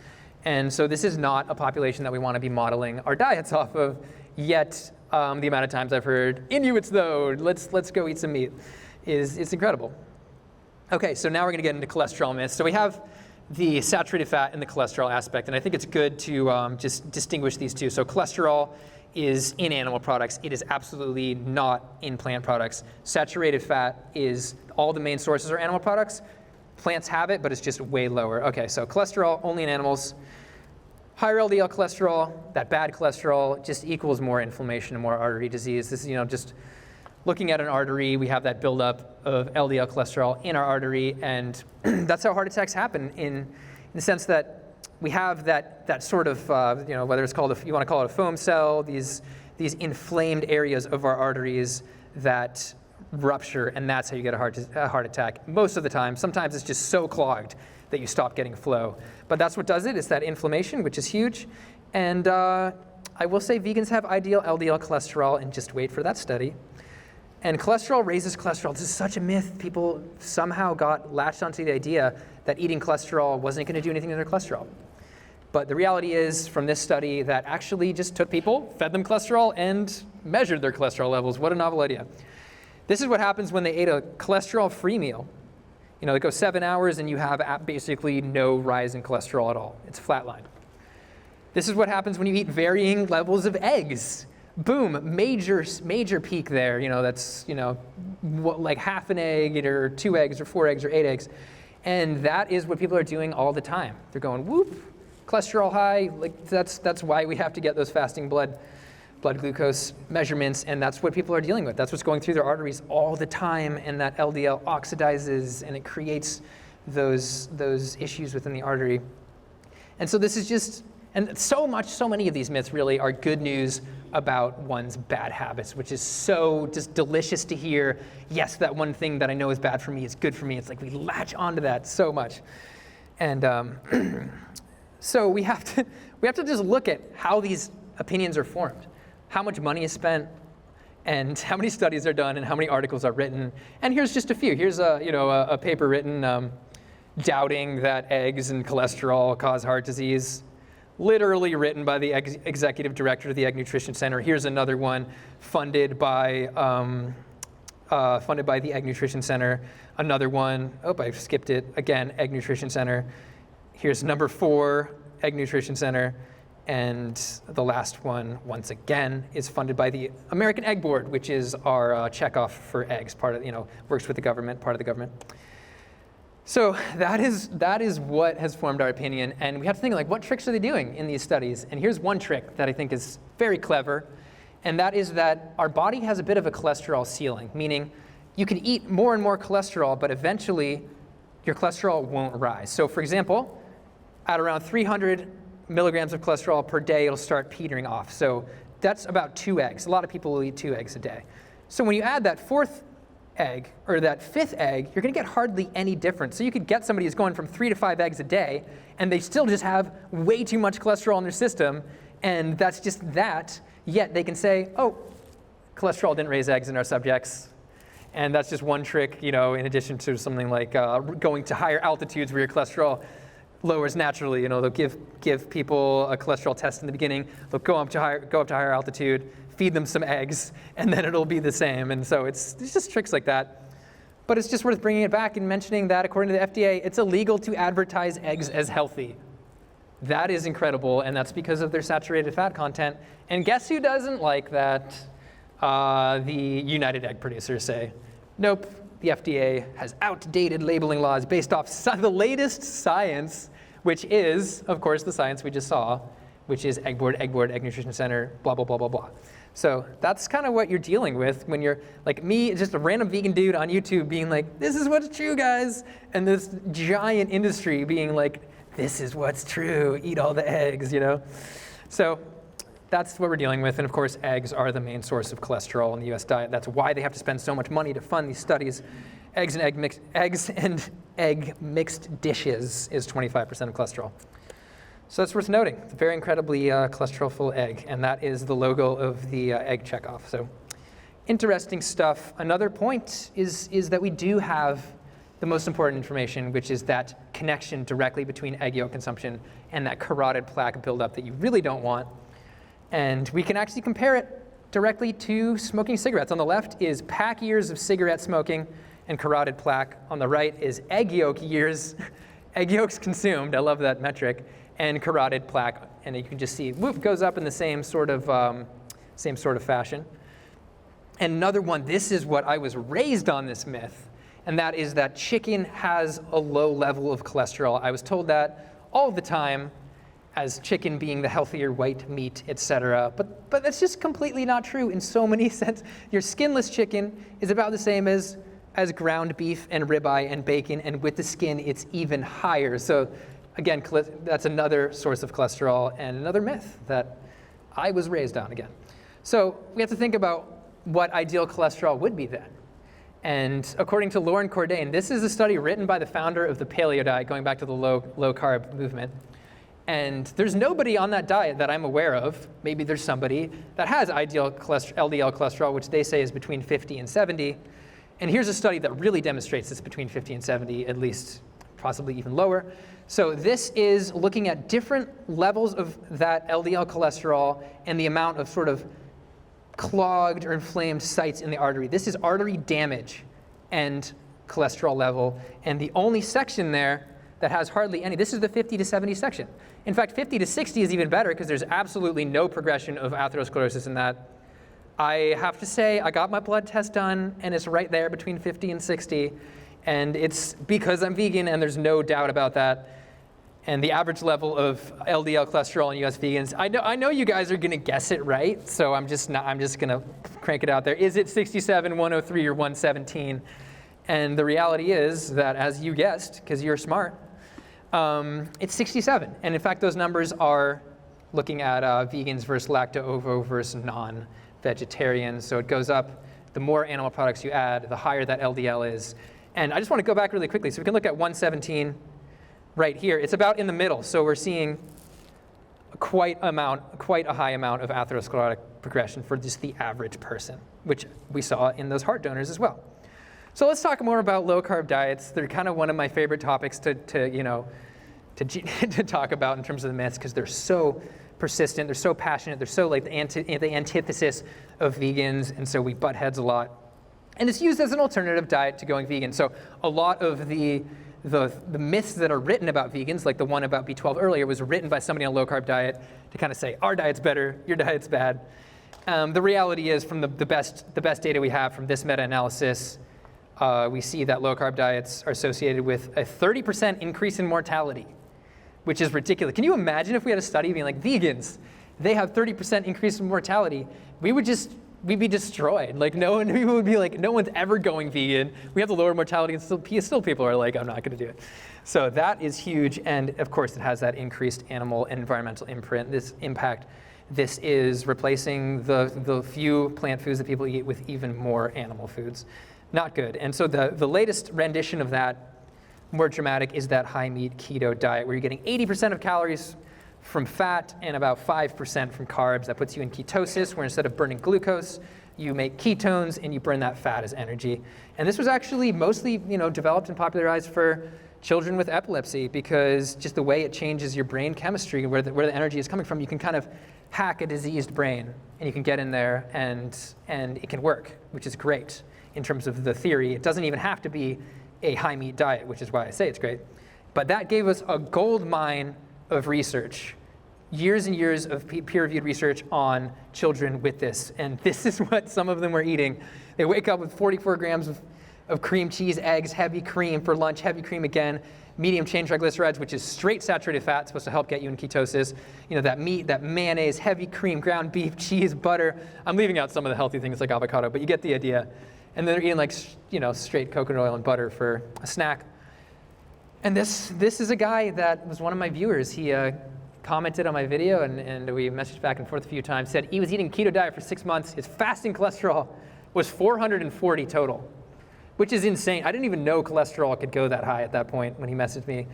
And so this is not a population that we want to be modeling our diets off of, yet the amount of times I've heard, Inuits though, let's go eat some meat, it's incredible. Okay, so now we're going to get into cholesterol myths. So we have the saturated fat and the cholesterol aspect, and I think it's good to just distinguish these two. So cholesterol is in animal products. It is absolutely not in plant products. Saturated fat is, all the main sources are animal products. Plants have it, but it's just way lower. Okay, so cholesterol only in animals. Higher LDL cholesterol, that bad cholesterol, just equals more inflammation and more artery disease. This is, just looking at an artery, we have that buildup of LDL cholesterol in our artery, and that's how heart attacks happen in the sense that we have that sort of, whether it's called, you want to call it a foam cell, these inflamed areas of our arteries that rupture, and that's how you get a heart attack most of the time. Sometimes it's just so clogged that you stop getting flow. But that's what does it. It's that inflammation, which is huge. And I will say vegans have ideal LDL cholesterol, and just wait for that study. And cholesterol raises cholesterol. This is such a myth. People somehow got latched onto the idea that eating cholesterol wasn't going to do anything to their cholesterol. But the reality is, from this study, that actually just took people, fed them cholesterol, and measured their cholesterol levels. What a novel idea. This is what happens when they ate a cholesterol-free meal. They go 7 hours and you have basically no rise in cholesterol at all. It's flatline. This is what happens when you eat varying levels of eggs. Boom, major peak there. That's like half an egg or 2 eggs or 4 eggs or 8 eggs. And that is what people are doing all the time. They're going, whoop, cholesterol high. Like that's why we have to get those fasting blood glucose measurements, and that's what people are dealing with. That's what's going through their arteries all the time, and that LDL oxidizes, and it creates those issues within the artery. And so this is just, and so many of these myths really are good news about one's bad habits, which is so just delicious to hear. Yes, that one thing that I know is bad for me is good for me. It's like we latch onto that so much. And so we have to just look at how these opinions are formed, how much money is spent, and how many studies are done, and how many articles are written. And here's just a few. Here's a paper written doubting that eggs and cholesterol cause heart disease, literally written by the executive director of the Egg Nutrition Center. Here's another one funded by the Egg Nutrition Center. Another one, I skipped it, again, Egg Nutrition Center. Here's number 4, Egg Nutrition Center. And the last one, once again, is funded by the American Egg Board, which is our checkoff for eggs, works with the government, part of the government. So that is what has formed our opinion. And we have to think, like, what tricks are they doing in these studies? And here's one trick that I think is very clever, and that is that our body has a bit of a cholesterol ceiling, meaning you can eat more and more cholesterol, but eventually your cholesterol won't rise. So for example, at around 300 milligrams of cholesterol per day, it'll start petering off. So that's about 2 eggs. A lot of people will eat 2 eggs a day. So when you add that 4th egg, or that 5th egg, you're gonna get hardly any difference. So you could get somebody who's going from 3 to 5 eggs a day, and they still just have way too much cholesterol in their system, and that's just that. Yet they can say, oh, cholesterol didn't raise eggs in our subjects. And that's just one trick, in addition to something like going to higher altitudes where your cholesterol lowers naturally. They'll give people a cholesterol test in the beginning. They'll go up to higher altitude, feed them some eggs, and then it'll be the same. And so it's just tricks like that. But it's just worth bringing it back and mentioning that according to the FDA, it's illegal to advertise eggs as healthy. That is incredible, and that's because of their saturated fat content. And guess who doesn't like that? The United Egg Producers say, nope. The FDA has outdated labeling laws based off the latest science, which is, of course, the science we just saw, which is Egg Board, Egg Nutrition Center, blah, blah, blah, blah, blah. So that's kind of what you're dealing with when you're, like me, just a random vegan dude on YouTube being like, this is what's true, guys. And this giant industry being like, this is what's true, eat all the eggs, So that's what we're dealing with. And of course, eggs are the main source of cholesterol in the US diet. That's why they have to spend so much money to fund these studies. Eggs and egg mixed dishes is 25% of cholesterol. So that's worth noting. It's a very incredibly cholesterol-full egg, and that is the logo of the egg checkoff. So interesting stuff. Another point is that we do have the most important information, which is that connection directly between egg yolk consumption and that carotid plaque buildup that you really don't want. And we can actually compare it directly to smoking cigarettes. On the left is pack years of cigarette smoking and carotid plaque. On the right is egg yolk years, egg yolks consumed, I love that metric, and carotid plaque. And you can just see, whoop, goes up in the same sort of fashion. And another one, this is what I was raised on, this myth, and that is that chicken has a low level of cholesterol. I was told that all the time, as chicken being the healthier white meat, etc. But that's just completely not true in so many senses. Your skinless chicken is about the same as ground beef and ribeye and bacon, and with the skin, it's even higher. So again, that's another source of cholesterol and another myth that I was raised on again. So we have to think about what ideal cholesterol would be then. And according to Lauren Cordain, this is a study written by the founder of the paleo diet, going back to the low carb movement. And there's nobody on that diet that I'm aware of, maybe there's somebody, that has ideal LDL cholesterol, which they say is between 50 and 70. And here's a study that really demonstrates it's between 50 and 70, at least possibly even lower. So this is looking at different levels of that LDL cholesterol and the amount of sort of clogged or inflamed sites in the artery. This is artery damage and cholesterol level. And the only section there that has hardly any, this is the 50 to 70 section. In fact, 50 to 60 is even better because there's absolutely no progression of atherosclerosis in that. I have to say, I got my blood test done and it's right there between 50 and 60. And it's because I'm vegan, and there's no doubt about that. And the average level of LDL cholesterol in U.S. vegans, I know you guys are going to guess it right, so I'm just going to crank it out there. Is it 67, 103, or 117? And the reality is that, as you guessed, because you're smart, it's 67. And in fact, those numbers are looking at vegans versus lacto-ovo versus non-vegetarians. So it goes up. The more animal products you add, the higher that LDL is. And I just want to go back really quickly. So we can look at 117 right here. It's about in the middle. So we're seeing quite a high amount of atherosclerotic progression for just the average person, which we saw in those heart donors as well. So let's talk more about low-carb diets. They're kind of one of my favorite topics to talk about in terms of the myths, because they're so persistent, they're so passionate, they're so like the antithesis of vegans, and so we butt heads a lot. And it's used as an alternative diet to going vegan. So a lot of the myths that are written about vegans, like the one about B12 earlier, was written by somebody on a low-carb diet to kind of say, our diet's better, your diet's bad. The reality is, from the best data we have from this meta-analysis, we see that low-carb diets are associated with a 30% increase in mortality, which is ridiculous. Can you imagine if we had a study being like, vegans, they have 30% increase in mortality? We'd be destroyed. Like, people would be like, no one's ever going vegan. We have the lower mortality, and still people are like, I'm not going to do it. So that is huge, and of course it has that increased animal and environmental impact. This is replacing the few plant foods that people eat with even more animal foods. Not good. And so the latest rendition of that, more dramatic, is that high meat keto diet, where you're getting 80% of calories from fat and about 5% from carbs. That puts you in ketosis, where instead of burning glucose, you make ketones and you burn that fat as energy. And this was actually mostly, developed and popularized for children with epilepsy, because just the way it changes your brain chemistry, where the energy is coming from, you can kind of hack a diseased brain, and you can get in there and it can work, which is great in terms of the theory. It doesn't even have to be a high meat diet, which is why I say it's great. But that gave us a gold mine of research, years and years of peer-reviewed research on children with this. And this is what some of them were eating. They wake up with 44 grams of cream cheese, eggs, heavy cream for lunch, heavy cream again, medium chain triglycerides, which is straight saturated fat, supposed to help get you in ketosis. That meat, that mayonnaise, heavy cream, ground beef, cheese, butter. I'm leaving out some of the healthy things like avocado, but you get the idea. And then they're eating straight coconut oil and butter for a snack. And this is a guy that was one of my viewers. He commented on my video, and we messaged back and forth a few times, said he was eating keto diet for 6 months. His fasting cholesterol was 440 total, which is insane. I didn't even know cholesterol could go that high at that point when he messaged me.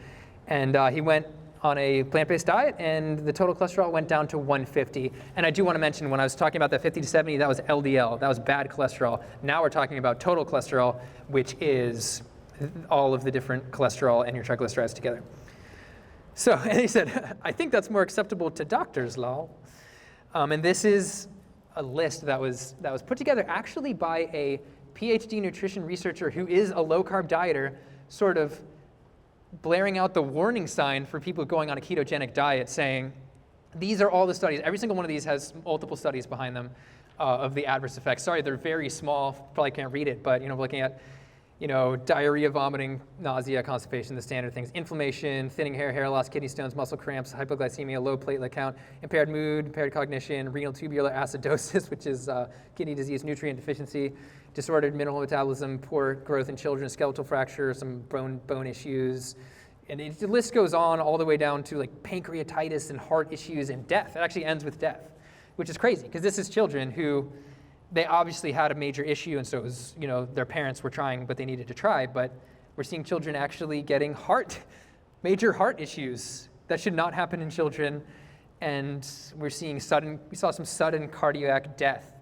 And he went on a plant-based diet, and the total cholesterol went down to 150. And I do want to mention, when I was talking about that 50 to 70, that was LDL. That was bad cholesterol. Now we're talking about total cholesterol, which is all of the different cholesterol and your triglycerides together. So, and he said, I think that's more acceptable to doctors, lol. And this is a list that was put together actually by a PhD nutrition researcher who is a low-carb dieter, sort of blaring out the warning sign for people going on a ketogenic diet, saying, these are all the studies. Every single one of these has multiple studies behind them of the adverse effects. Sorry, they're very small, probably can't read it, but we're looking at diarrhea, vomiting, nausea, constipation, the standard things, inflammation, thinning hair, hair loss, kidney stones, muscle cramps, hypoglycemia, low platelet count, impaired mood, impaired cognition, renal tubular acidosis, which is kidney disease, nutrient deficiency, disordered mineral metabolism, poor growth in children, skeletal fracture, some bone issues. And the list goes on all the way down to like pancreatitis and heart issues and death. It actually ends with death, which is crazy, because this is children who, they obviously had a major issue, and so it was, their parents were trying, but they needed to try. But we're seeing children actually getting major heart issues that should not happen in children. And we saw some sudden cardiac death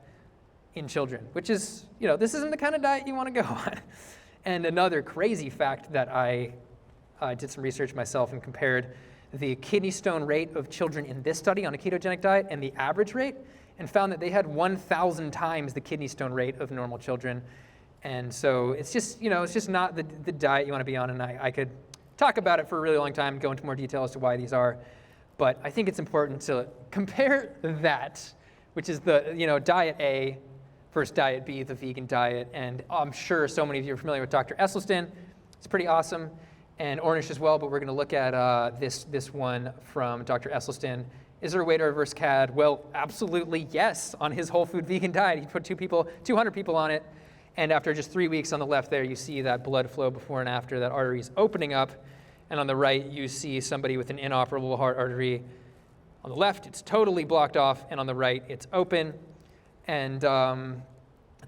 in children, which is, this isn't the kind of diet you want to go on. And another crazy fact that I did some research myself and compared the kidney stone rate of children in this study on a ketogenic diet and the average rate, and found that they had 1,000 times the kidney stone rate of normal children. And so it's just, it's just not the diet you want to be on. And I could talk about it for a really long time, go into more detail as to why these are. But I think it's important to compare that, which is the, diet A versus diet B, the vegan diet. And I'm sure so many of you are familiar with Dr. Esselstyn. It's pretty awesome. And Ornish as well, but we're going to look at this one from Dr. Esselstyn. Is there a way to reverse CAD? Well, absolutely yes. On his whole food vegan diet, he put 200 people on it. And after just 3 weeks on the left there, you see that blood flow before and after, that arteries opening up. And on the right, you see somebody with an inoperable heart artery. On the left, it's totally blocked off. And on the right, it's open. And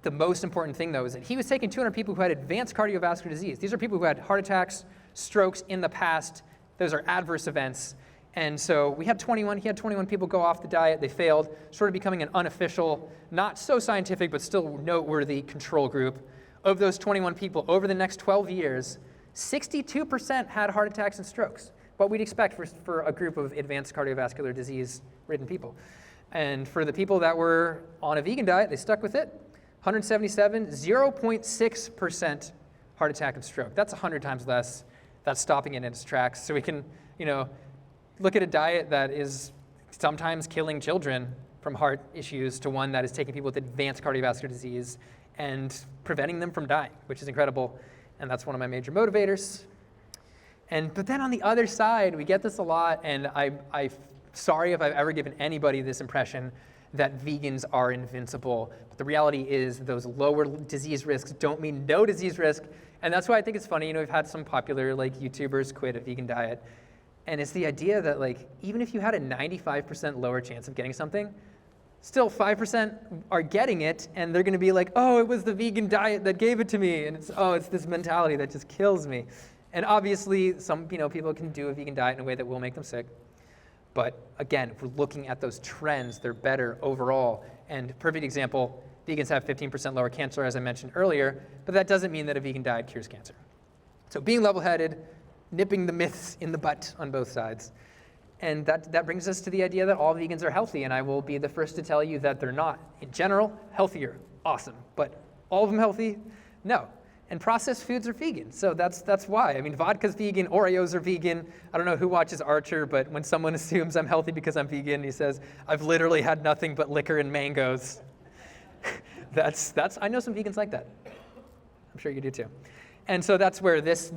the most important thing, though, is that he was taking 200 people who had advanced cardiovascular disease. These are people who had heart attacks, strokes in the past. Those are adverse events. And so he had 21 people go off the diet. They failed, sort of becoming an unofficial, not so scientific, but still noteworthy control group. Of those 21 people, over the next 12 years, 62% had heart attacks and strokes, what we'd expect for a group of advanced cardiovascular disease-ridden people. And for the people that were on a vegan diet, they stuck with it. 177, 0.6% heart attack and stroke. That's 100 times less. That's stopping it in its tracks. So we can, look at a diet that is sometimes killing children from heart issues to one that is taking people with advanced cardiovascular disease and preventing them from dying, which is incredible. And that's one of my major motivators. But then on the other side, we get this a lot, and I'm sorry if I've ever given anybody this impression that vegans are invincible. But the reality is those lower disease risks don't mean no disease risk. And that's why I think it's funny, we've had some popular YouTubers quit a vegan diet. And it's the idea that even if you had a 95% lower chance of getting something, still 5% are getting it, and they're gonna be like, oh, it was the vegan diet that gave it to me. And it's this mentality that just kills me. And obviously some people can do a vegan diet in a way that will make them sick. But again, if we're looking at those trends, they're better overall. And perfect example, vegans have 15% lower cancer, as I mentioned earlier, but that doesn't mean that a vegan diet cures cancer. So being level-headed, nipping the myths in the butt on both sides. And that brings us to the idea that all vegans are healthy, and I will be the first to tell you that they're not. In general, healthier, awesome. But all of them healthy? No. And processed foods are vegan, so that's why. I mean, vodka's vegan, Oreos are vegan. I don't know who watches Archer, but when someone assumes I'm healthy because I'm vegan, he says, I've literally had nothing but liquor and mangoes. I know some vegans like that. I'm sure you do too. And so that's where this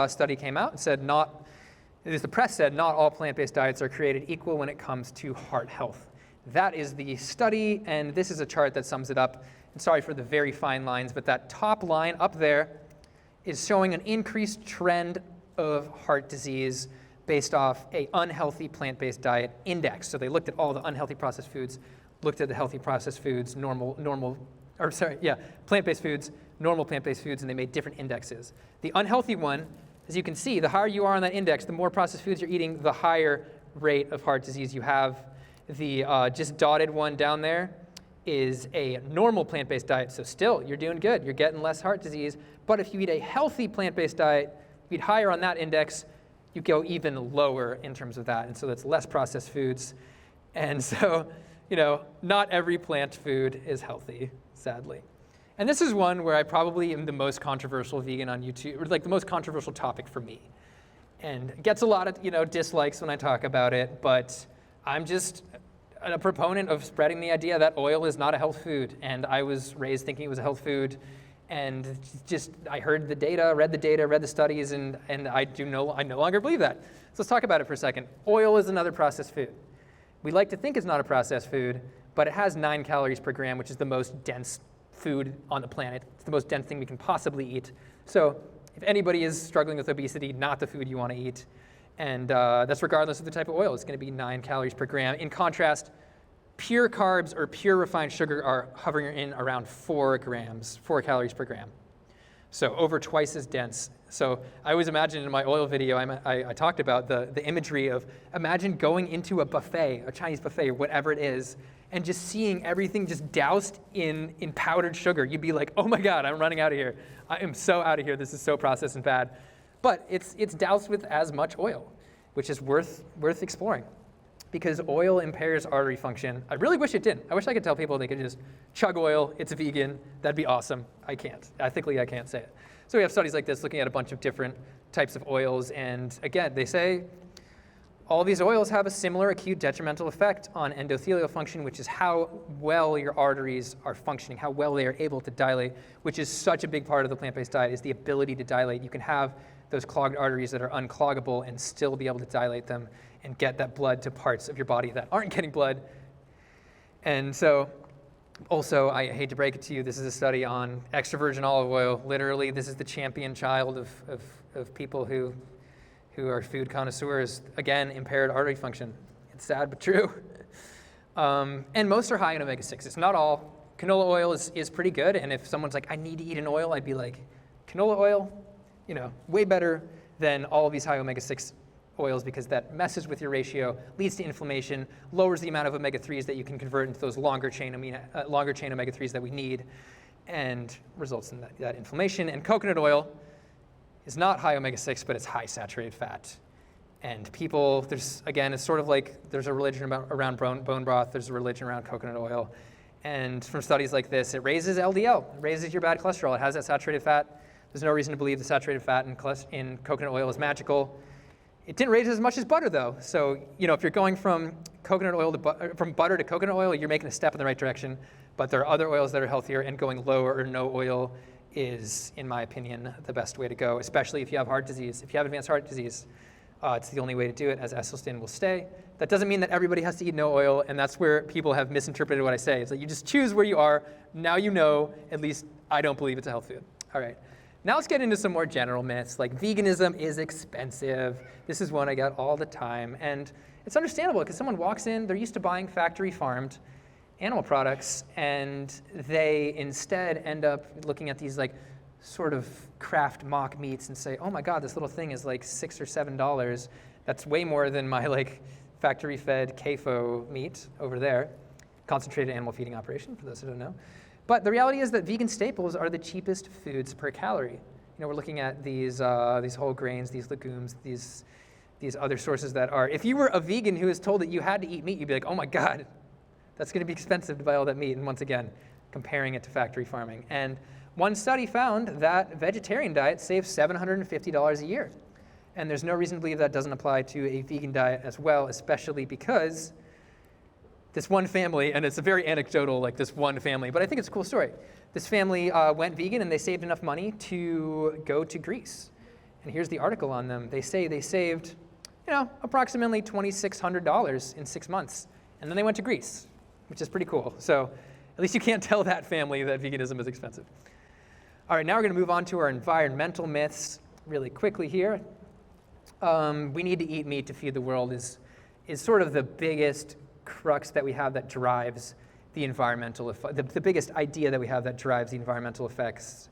study came out and said the press said not all plant-based diets are created equal when it comes to heart health. That is the study, and this is a chart that sums it up. And sorry for the very fine lines, but that top line up there is showing an increased trend of heart disease based off a unhealthy plant-based diet index. So they looked at all the unhealthy processed foods, looked at the healthy processed foods, plant-based foods, normal plant-based foods, and they made different indexes. The unhealthy one, as you can see, the higher you are on that index, the more processed foods you're eating, the higher rate of heart disease you have. The just dotted one down there is a normal plant-based diet. So still, you're doing good. You're getting less heart disease. But if you eat a healthy plant-based diet, you eat higher on that index, you go even lower in terms of that. And so that's less processed foods. And so, not every plant food is healthy, sadly. And this is one where I probably am the most controversial vegan on YouTube, or the most controversial topic for me. And it gets a lot of, dislikes when I talk about it, but I'm just a proponent of spreading the idea that oil is not a health food. And I was raised thinking it was a health food. And I heard the data, read the studies, and I no longer believe that. So let's talk about it for a second. Oil is another processed food. We like to think it's not a processed food, but it has 9 calories per gram, which is the most dense food on the planet. It's the most dense thing we can possibly eat. So if anybody is struggling with obesity, not the food you want to eat. And that's regardless of the type of oil. It's going to be 9 calories per gram. In contrast, pure carbs or pure refined sugar are hovering in around 4 calories per gram. So over twice as dense. So I always imagine in my oil video, I talked about the imagery of imagine going into a buffet, a Chinese buffet or whatever it is, and just seeing everything just doused in powdered sugar. You'd be like, oh my God, I'm running out of here. I am so out of here. This is so processed and bad. But it's doused with as much oil, which is worth exploring. Because oil impairs artery function. I really wish it didn't. I wish I could tell people they could just chug oil, it's vegan, that'd be awesome. I can't. Ethically, I can't say it. So we have studies like this looking at a bunch of different types of oils, and again, they say all these oils have a similar acute detrimental effect on endothelial function, which is how well your arteries are functioning, how well they are able to dilate, which is such a big part of the plant-based diet, is the ability to dilate. You can have those clogged arteries that are uncloggable and still be able to dilate them and get that blood to parts of your body that aren't getting blood. And so, also, I hate to break it to you, this is a study on extra virgin olive oil. Literally, this is the champion child of people who are food connoisseurs. Again, impaired artery function. It's sad but true. And most are high in omega-6. It's not all. Canola oil is pretty good, and if someone's like, I need to eat an oil, I'd be like, canola oil, way better than all of these high omega-6 oils, because that messes with your ratio, leads to inflammation, lowers the amount of omega-3s that you can convert into those longer chain omega-3s that we need, and results in that inflammation. And coconut oil is not high omega-6, but it's high saturated fat. And people, it's sort of like there's a religion around bone broth, there's a religion around coconut oil. And from studies like this, it raises LDL, it raises your bad cholesterol, it has that saturated fat. There's no reason to believe the saturated fat in coconut oil is magical. It didn't raise as much as butter, though. So, if you're going from from butter to coconut oil, you're making a step in the right direction. But there are other oils that are healthier, and going low or no oil is, in my opinion, the best way to go, especially if you have heart disease. If you have advanced heart disease, it's the only way to do it, as Esselstyn will stay. That doesn't mean that everybody has to eat no oil, and that's where people have misinterpreted what I say. It's like you just choose where you are. Now you know, at least I don't believe it's a health food. All right. Now let's get into some more general myths, like veganism is expensive. This is one I get all the time, and it's understandable because someone walks in, they're used to buying factory farmed animal products, and they instead end up looking at these like sort of craft mock meats and say, oh my God, this little thing is like $6 or $7. That's way more than my like factory fed CAFO meat over there, concentrated animal feeding operation, for those who don't know. But the reality is that vegan staples are the cheapest foods per calorie. We're looking at these whole grains, these legumes, these other sources that are, if you were a vegan who was told that you had to eat meat, you'd be like, oh my God, that's going to be expensive to buy all that meat. And once again, comparing it to factory farming. And one study found that vegetarian diet saves $750 a year. And there's no reason to believe that doesn't apply to a vegan diet as well, especially because this one family, and it's a very anecdotal, like this one family, but I think it's a cool story. This family went vegan and they saved enough money to go to Greece. And here's the article on them. They say they saved, approximately $2,600 in 6 months. And then they went to Greece, which is pretty cool. So at least you can't tell that family that veganism is expensive. All right, now we're going to move on to our environmental myths really quickly here. We need to eat meat to feed the world is sort of the biggest crux that we have that drives the environmental effect, the biggest idea that we have that drives the environmental effects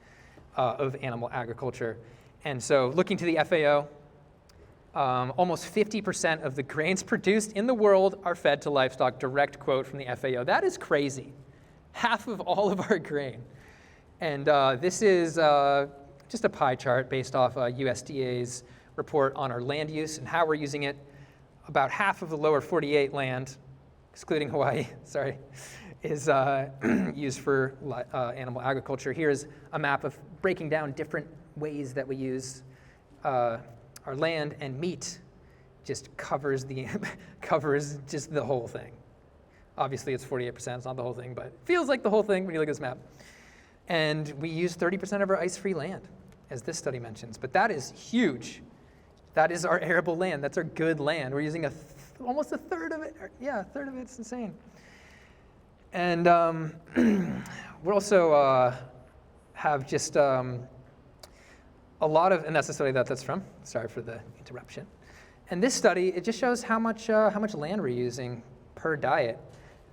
of animal agriculture. And so looking to the FAO, almost 50% of the grains produced in the world are fed to livestock. Direct quote from the FAO. That is crazy. Half of all of our grain. And this is just a pie chart based off USDA's report on our land use and how we're using it. About half of the lower 48 land, excluding Hawaii, is used for animal agriculture. Here's a map of breaking down different ways that we use our land, and meat just covers just the whole thing. Obviously, it's 48%, it's not the whole thing, but it feels like the whole thing when you look at this map. And we use 30% of our ice-free land, as this study mentions, but that is huge. That is our arable land. That's our good land. We're using almost a third of it. Yeah, a third of it's insane. And we also have just a lot of, and that's the study that's from. Sorry for the interruption. And this study, it just shows how much land we're using per diet.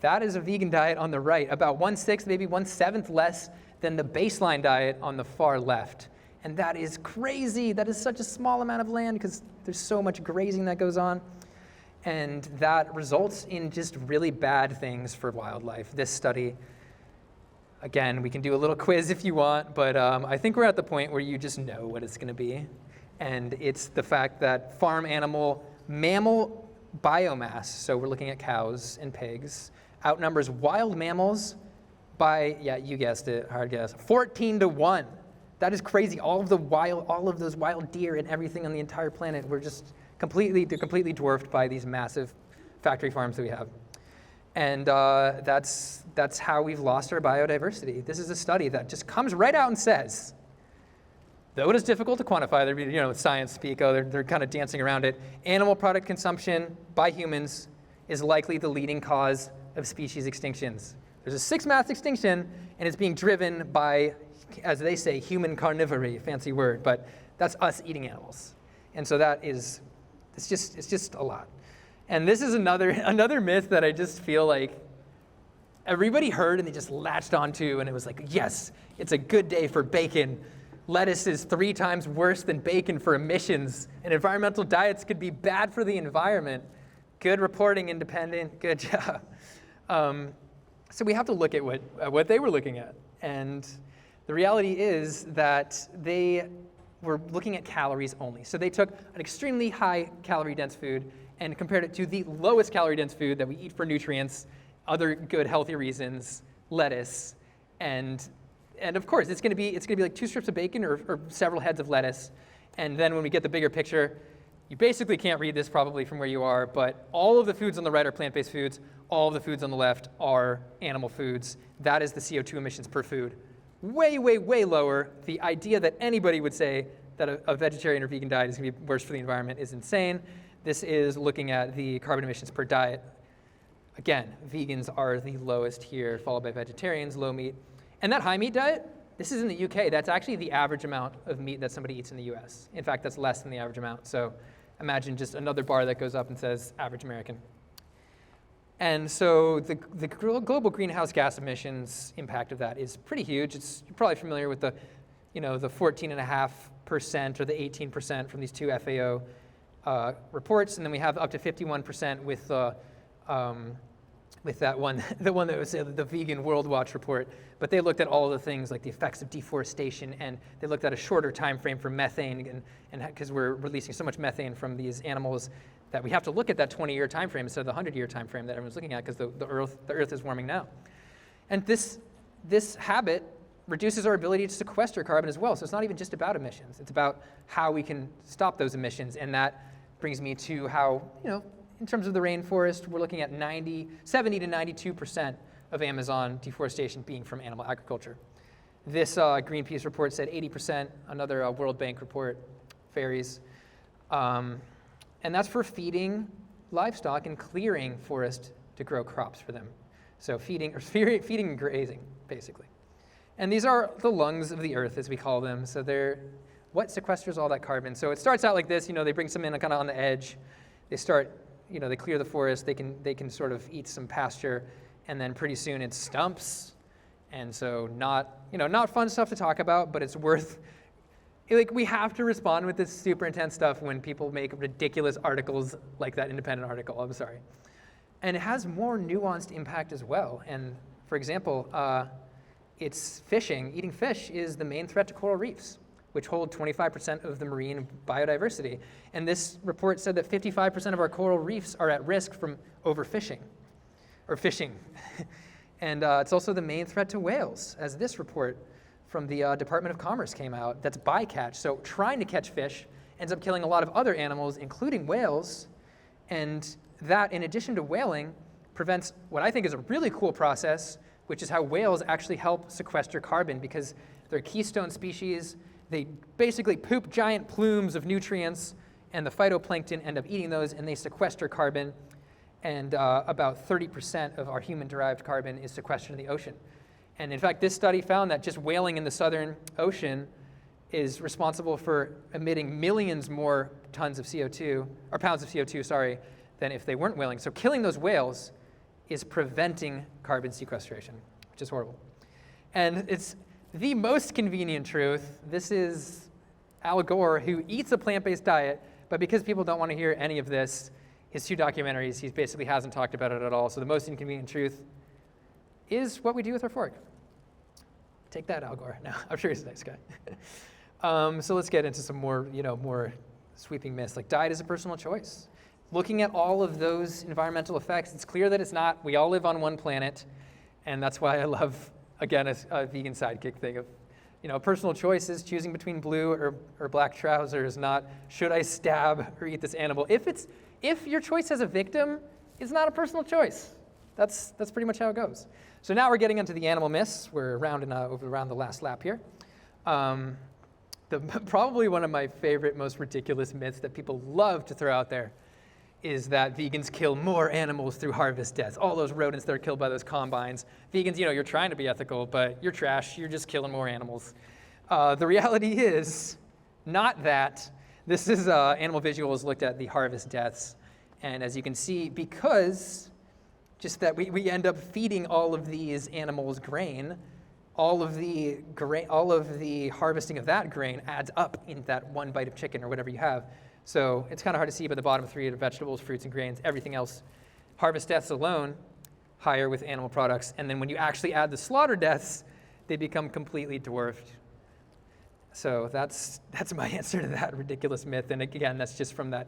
That is a vegan diet on the right, about 1/6, maybe 1/7 less than the baseline diet on the far left. And that is crazy. That is such a small amount of land because there's so much grazing that goes on. And that results in just really bad things for wildlife. This study, again, we can do a little quiz if you want, but I think we're at the point where you just know what it's going to be. And it's the fact that farm animal mammal biomass, so we're looking at cows and pigs, outnumbers wild mammals by, yeah, you guessed it, hard guess, 14-1. That is crazy. All of those wild deer and everything on the entire planet, we're just They're completely dwarfed by these massive factory farms that we have. And that's how we've lost our biodiversity. This is a study that just comes right out and says, though it is difficult to quantify, science speak, they're kind of dancing around it, animal product consumption by humans is likely the leading cause of species extinctions. There's a sixth mass extinction, and it's being driven by, as they say, human carnivory, fancy word, but that's us eating animals. And so it's just a lot. And this is another myth that I just feel like everybody heard and they just latched onto, and it was like, yes, it's a good day for bacon. Lettuce is 3 times worse than bacon for emissions, and environmental diets could be bad for the environment. Good reporting, Independent, good job. So we have to look at what they were looking at. And the reality is that they were looking at calories only. So they took an extremely high calorie dense food and compared it to the lowest calorie dense food that we eat for nutrients, other good healthy reasons, lettuce, and of course it's going to be like 2 strips of bacon or several heads of lettuce. And then when we get the bigger picture, you basically can't read this probably from where you are, but all of the foods on the right are plant-based foods. All of the foods on the left are animal foods. That is the CO2 emissions per food. Way, way, way lower. The idea that anybody would say that a vegetarian or vegan diet is going to be worse for the environment is insane. This is looking at the carbon emissions per diet. Again, vegans are the lowest here, followed by vegetarians, low meat. And that high meat diet, this is in the UK. That's actually the average amount of meat that somebody eats in the US. In fact, that's less than the average amount. So imagine just another bar that goes up and says average American. And so the global greenhouse gas emissions impact of that is pretty huge. You're probably familiar with the 14.5% or the 18% from these 2 FAO reports, and then we have up to 51% with that one, the one that was the Vegan World Watch report. But they looked at all the things like the effects of deforestation, and they looked at a shorter time frame for methane, and because we're releasing so much methane from these animals that we have to look at that 20-year time frame instead of the 100-year time frame that everyone's looking at, because the Earth is warming now. And this habit reduces our ability to sequester carbon as well. So it's not even just about emissions. It's about how we can stop those emissions. And that brings me to how, in terms of the rainforest, we're looking at 70 to 92% of Amazon deforestation being from animal agriculture. This Greenpeace report said 80%, another World Bank report varies. And that's for feeding livestock and clearing forest to grow crops for them. So feeding and grazing, basically. And these are the lungs of the earth, as we call them. So they're what sequesters all that carbon. So it starts out like this. They bring some in kind of on the edge. They start, they clear the forest. They can sort of eat some pasture, and then pretty soon it's stumps. And so not fun stuff to talk about, but it's worth. We have to respond with this super intense stuff when people make ridiculous articles like that Independent article. I'm sorry. And it has more nuanced impact as well. And for example, it's fishing. Eating fish is the main threat to coral reefs, which hold 25% of the marine biodiversity. And this report said that 55% of our coral reefs are at risk from overfishing, or fishing. And it's also the main threat to whales, as this report from the Department of Commerce came out. That's bycatch. So trying to catch fish ends up killing a lot of other animals, including whales. And that, in addition to whaling, prevents what I think is a really cool process, which is how whales actually help sequester carbon, because they're a keystone species. They basically poop giant plumes of nutrients, and the phytoplankton end up eating those, and they sequester carbon. And about 30% of our human-derived carbon is sequestered in the ocean. And in fact, this study found that just whaling in the Southern Ocean is responsible for emitting millions more tons of CO2, or pounds of CO2, sorry, than if they weren't whaling. So killing those whales is preventing carbon sequestration, which is horrible. And it's the most convenient truth. This is Al Gore, who eats a plant-based diet, but because people don't want to hear any of this, his 2 documentaries, he basically hasn't talked about it at all. So the most inconvenient truth is what we do with our fork. Take that, Al Gore. No, I'm sure he's a nice guy. So let's get into some more, more sweeping myths. Like diet is a personal choice. Looking at all of those environmental effects, it's clear that it's not. We all live on one planet, and that's why I love, again, a vegan sidekick thing of Personal choices, choosing between blue or black trousers, not should I stab or eat this animal. If your choice as a victim is not a personal choice, that's pretty much how it goes. So now we're getting into the animal myths. We're around the last lap here. Probably one of my favorite, most ridiculous myths that people love to throw out there is that vegans kill more animals through harvest deaths. All those rodents that are killed by those combines. Vegans, you're trying to be ethical, but you're trash. You're just killing more animals. The reality is not that. This is Animal Visuals looked at the harvest deaths. And as you can see, because just that we end up feeding all of these animals grain, all of the harvesting of that grain adds up in that one bite of chicken or whatever you have. So it's kind of hard to see, but the bottom three are the vegetables, fruits, and grains. Everything else, harvest deaths alone, higher with animal products. And then when you actually add the slaughter deaths, they become completely dwarfed. So that's my answer to that ridiculous myth. And again, that's just from that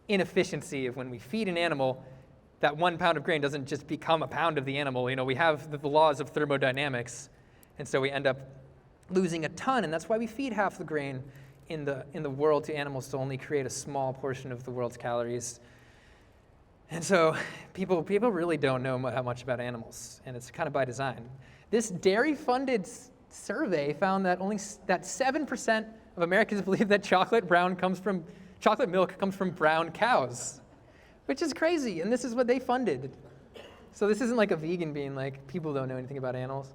inefficiency of when we feed an animal, that 1 pound of grain doesn't just become a pound of the animal. We have the laws of thermodynamics, and so we end up losing a ton. And that's why we feed half the grain in the world to animals to only create a small portion of the world's calories. And so people really don't know how much about animals, and it's kind of by design. This dairy-funded survey found that only 7% of Americans believe that chocolate milk comes from brown cows, which is crazy, and this is what they funded. So this isn't like a vegan being like, people don't know anything about animals.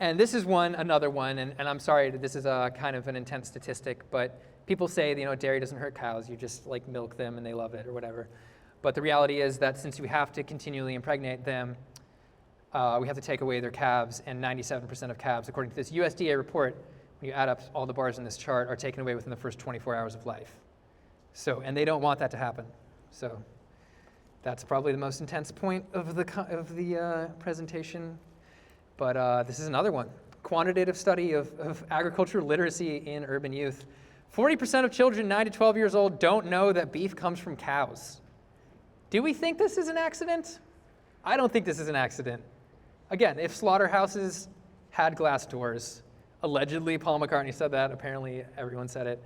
And this is another one, and I'm sorry, this is a kind of an intense statistic, but people say, dairy doesn't hurt cows, you just like milk them and they love it or whatever. But the reality is that since we have to continually impregnate them, we have to take away their calves, and 97% of calves, according to this USDA report, when you add up all the bars in this chart, are taken away within the first 24 hours of life. So, and they don't want that to happen. So that's probably the most intense point of the presentation. But this is another one. Quantitative study of agricultural literacy in urban youth. 40% of children 9 to 12 years old don't know that beef comes from cows. Do we think this is an accident? I don't think this is an accident. Again, if slaughterhouses had glass doors, allegedly Paul McCartney said that, apparently everyone said it,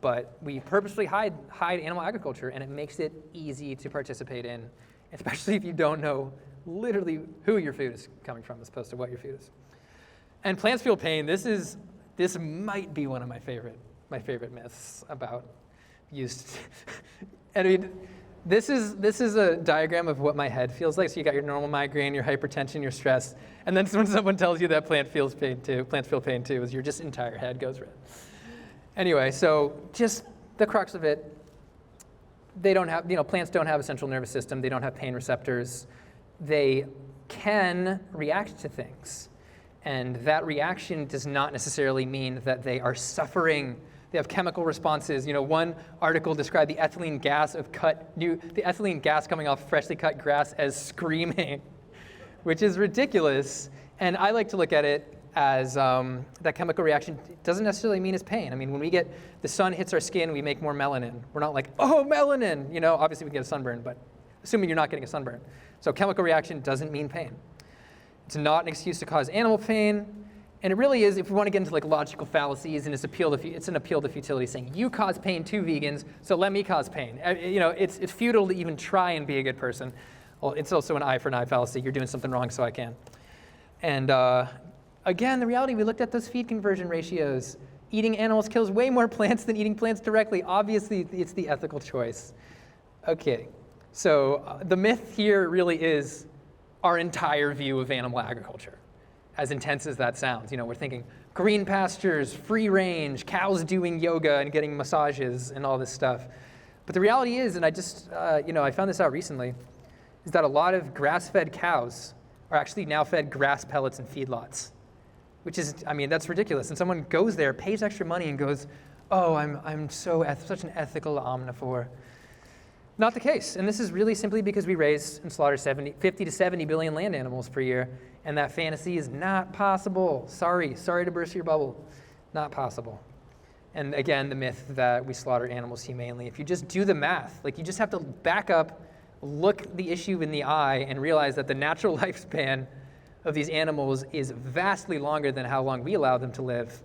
but we purposely hide animal agriculture, and it makes it easy to participate in, especially if you don't know literally who your food is coming from as opposed to what your food is. And plants feel pain. This might be one of my favorite myths about use. I mean, this is a diagram of what my head feels like. So you got your normal migraine, your hypertension, your stress, and then when someone tells you that plants feel pain too, is your just entire head goes red. Anyway, so just the crux of it, they don't have, plants don't have a central nervous system. They don't have pain receptors. They can react to things. And that reaction does not necessarily mean that they are suffering. They have chemical responses. One article described the ethylene gas coming off freshly cut grass as screaming, which is ridiculous. And I like to look at it as that chemical reaction doesn't necessarily mean it's pain. I mean, when the sun hits our skin, we make more melanin. We're not like, oh, melanin. Obviously we get a sunburn, but assuming you're not getting a sunburn. So chemical reaction doesn't mean pain. It's not an excuse to cause animal pain. And it really is, if we want to get into like logical fallacies, and it's an appeal to futility, saying you cause pain to vegans, so let me cause pain. It's futile to even try and be a good person. Well, it's also an eye for an eye fallacy. You're doing something wrong, so I can. And again, the reality, we looked at those feed conversion ratios. Eating animals kills way more plants than eating plants directly. Obviously, it's the ethical choice. Okay, so the myth here really is our entire view of animal agriculture. As intense as that sounds, we're thinking green pastures, free range, cows doing yoga and getting massages and all this stuff. But the reality is, and I just, I found this out recently, is that a lot of grass-fed cows are actually now fed grass pellets in feedlots, which is, that's ridiculous. And someone goes there, pays extra money, and goes, "Oh, I'm such an ethical omnivore." Not the case. And this is really simply because we raise and slaughter 50 to 70 billion land animals per year, and that fantasy is not possible. Sorry to burst your bubble. Not possible. And again, the myth that we slaughter animals humanely. If you just do the math, you just have to back up, look the issue in the eye, and realize that the natural lifespan of these animals is vastly longer than how long we allow them to live.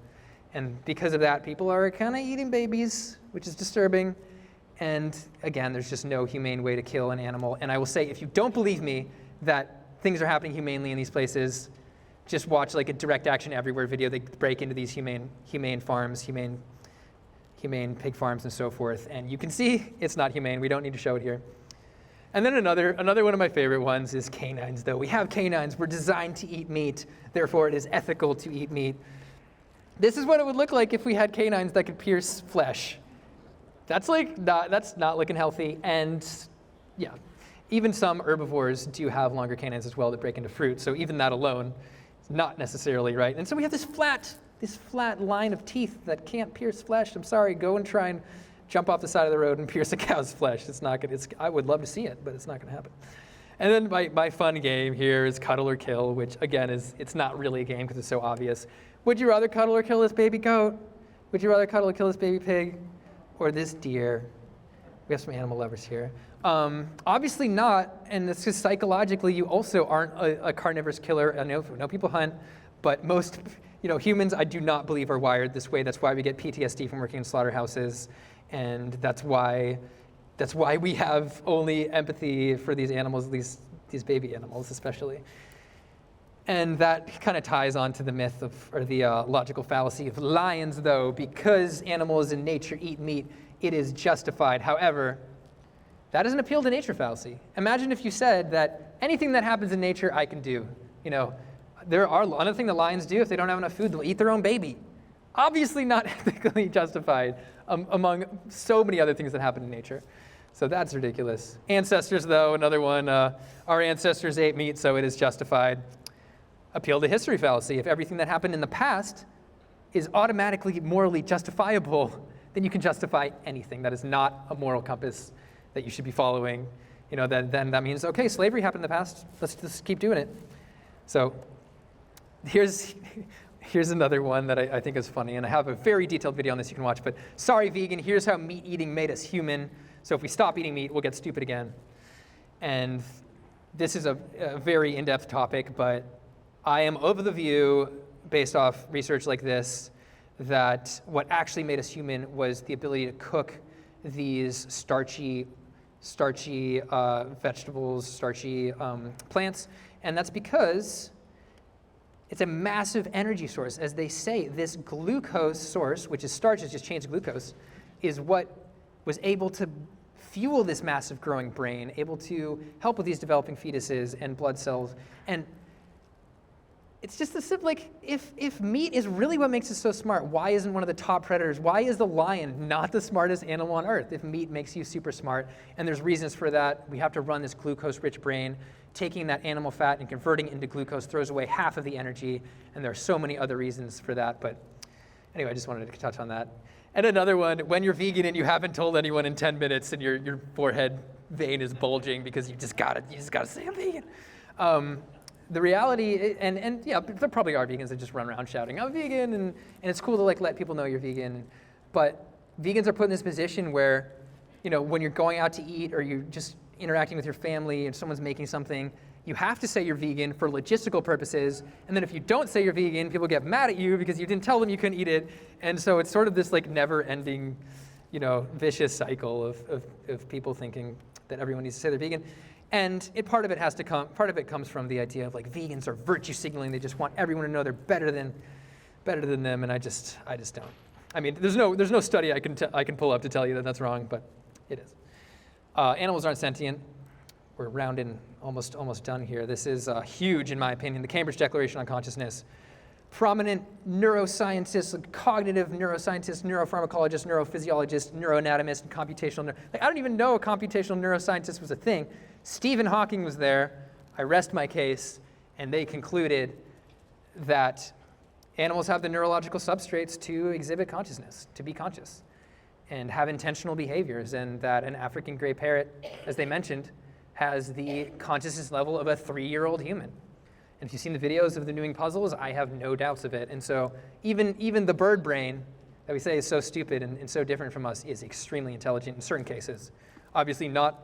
And because of that, people are kind of eating babies, which is disturbing. And again, there's just no humane way to kill an animal. And I will say, if you don't believe me that things are happening humanely in these places, just watch like a direct action everywhere video. They break into these humane farms, humane pig farms and so forth. And you can see it's not humane. We don't need to show it here. And then another one of my favorite ones is canines, though. We have canines. We're designed to eat meat. Therefore, it is ethical to eat meat. This is what it would look like if we had canines that could pierce flesh. That's not looking healthy. And yeah, even some herbivores do have longer canines as well that break into fruit. So even that alone is not necessarily right. And so we have this flat line of teeth that can't pierce flesh. I'm sorry, go and try and jump off the side of the road and pierce a cow's flesh. It's not gonna, I would love to see it, but it's not gonna happen. And then my fun game here is cuddle or kill, which again it's not really a game because it's so obvious. Would you rather cuddle or kill this baby goat? Would you rather cuddle or kill this baby pig? Or this deer? We have some animal lovers here. Obviously not, and it's because psychologically you also aren't a carnivorous killer. I know people hunt, but most humans I do not believe are wired this way. That's why we get PTSD from working in slaughterhouses, and that's why we have only empathy for these animals, these baby animals especially. And that kind of ties on to the myth or the logical fallacy of lions, though, because animals in nature eat meat, it is justified. However, that is an appeal to nature fallacy. Imagine if you said that anything that happens in nature, I can do. There are another thing that lions do. If they don't have enough food, they'll eat their own baby. Obviously not ethically justified among so many other things that happen in nature. So that's ridiculous. Ancestors, though, another one. Our ancestors ate meat, so it is justified. Appeal to history fallacy. If everything that happened in the past is automatically morally justifiable, then you can justify anything. That is not a moral compass that you should be following. Then that means, okay, slavery happened in the past. Let's just keep doing it. So here's another one that I think is funny, and I have a very detailed video on this you can watch, but sorry, vegan, here's how meat eating made us human. So if we stop eating meat, we'll get stupid again. And this is a very in-depth topic, but I am of the view, based off research like this, that what actually made us human was the ability to cook these starchy vegetables, starchy plants. And that's because it's a massive energy source. As they say, this glucose source, which is starch, is just changed glucose, is what was able to fuel this massive growing brain, able to help with these developing fetuses and blood cells. And it's just the simple, if meat is really what makes us so smart, why isn't one of the top predators, why is the lion not the smartest animal on earth if meat makes you super smart? And there's reasons for that. We have to run this glucose-rich brain. Taking that animal fat and converting it into glucose throws away half of the energy, and there are so many other reasons for that. But anyway, I just wanted to touch on that. And another one, when you're vegan and you haven't told anyone in 10 minutes and your forehead vein is bulging because you just gotta say I'm vegan. The reality, and yeah, there probably are vegans that just run around shouting, I'm vegan, and it's cool to let people know you're vegan. But vegans are put in this position where, when you're going out to eat or you're just interacting with your family and someone's making something, you have to say you're vegan for logistical purposes. And then if you don't say you're vegan, people get mad at you because you didn't tell them you couldn't eat it. And so it's sort of this never-ending, vicious cycle of people thinking that everyone needs to say they're vegan. And part of it comes from the idea of vegans are virtue signaling. They just want everyone to know they're better than them, and I just don't. I mean, there's no study I can pull up to tell you that that's wrong, but it is. Animals aren't sentient. We're rounding almost done here. This is huge in my opinion. The Cambridge Declaration on Consciousness. Prominent neuroscientists, cognitive neuroscientists, neuropharmacologists, neurophysiologists, neuroanatomists, and computational. I don't even know a computational neuroscientist was a thing. Stephen Hawking was there. I rest my case, and they concluded that animals have the neurological substrates to exhibit consciousness, to be conscious, and have intentional behaviors, and that an African gray parrot, as they mentioned, has the consciousness level of a 3-year-old human. And if you've seen the videos of the doing puzzles, I have no doubts of it. And so even the bird brain that we say is so stupid and so different from us is extremely intelligent in certain cases. Obviously not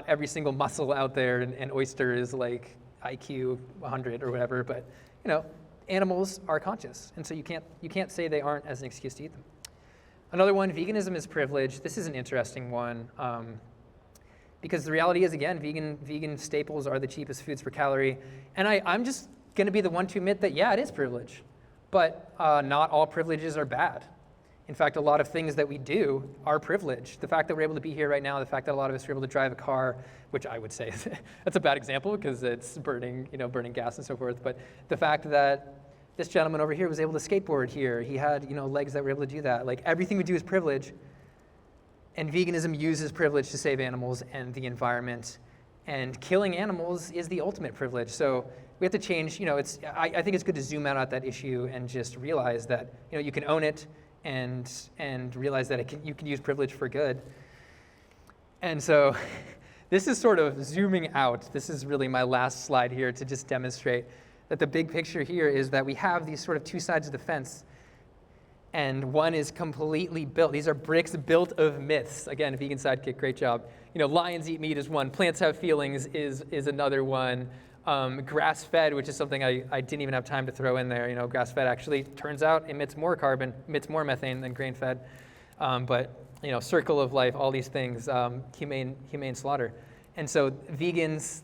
every single mussel out there and oyster is IQ 100 or whatever, but animals are conscious, and so you can't say they aren't as an excuse to eat them. Another one, veganism is privilege. This is an interesting one, because the reality is, again, vegan staples are the cheapest foods per calorie, and I'm just going to be the one to admit that, yeah, it is privilege, but not all privileges are bad. In fact, a lot of things that we do are privilege. The fact that we're able to be here right now, the fact that a lot of us are able to drive a car, which I would say that's a bad example because it's burning gas and so forth. But the fact that this gentleman over here was able to skateboard here, he had legs that were able to do that. Like, everything we do is privilege, and veganism uses privilege to save animals and the environment. And killing animals is the ultimate privilege. So we have to change. I think it's good to zoom out at that issue and just realize that you can own it. And realize that you can use privilege for good. And so this is sort of zooming out. This is really my last slide here to just demonstrate that the big picture here is that we have these sort of two sides of the fence. And one is completely built. These are bricks built of myths. Again, vegan sidekick, great job. Lions eat meat is one. Plants have feelings is another one. Grass-fed, which is something I didn't even have time to throw in there. Grass-fed actually turns out emits more carbon, emits more methane than grain-fed. But circle of life, all these things, humane slaughter. And so vegans,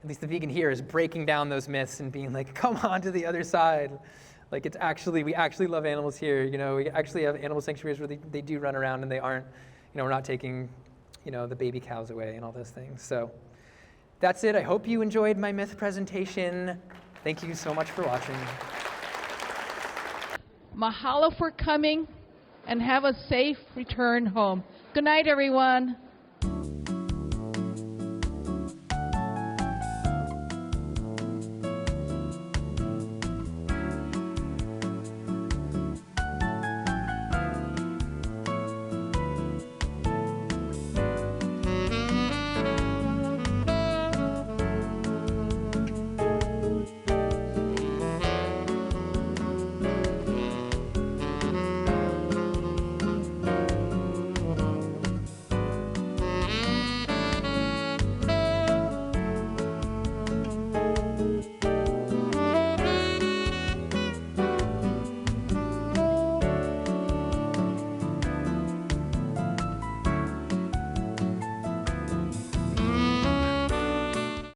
at least the vegan here, is breaking down those myths and being like, come on to the other side. Like, we actually love animals here. We actually have animal sanctuaries where they do run around and they aren't, we're not taking, the baby cows away and all those things. So that's it. I hope you enjoyed my myth presentation. Thank you so much for watching. Mahalo for coming, and have a safe return home. Good night, everyone.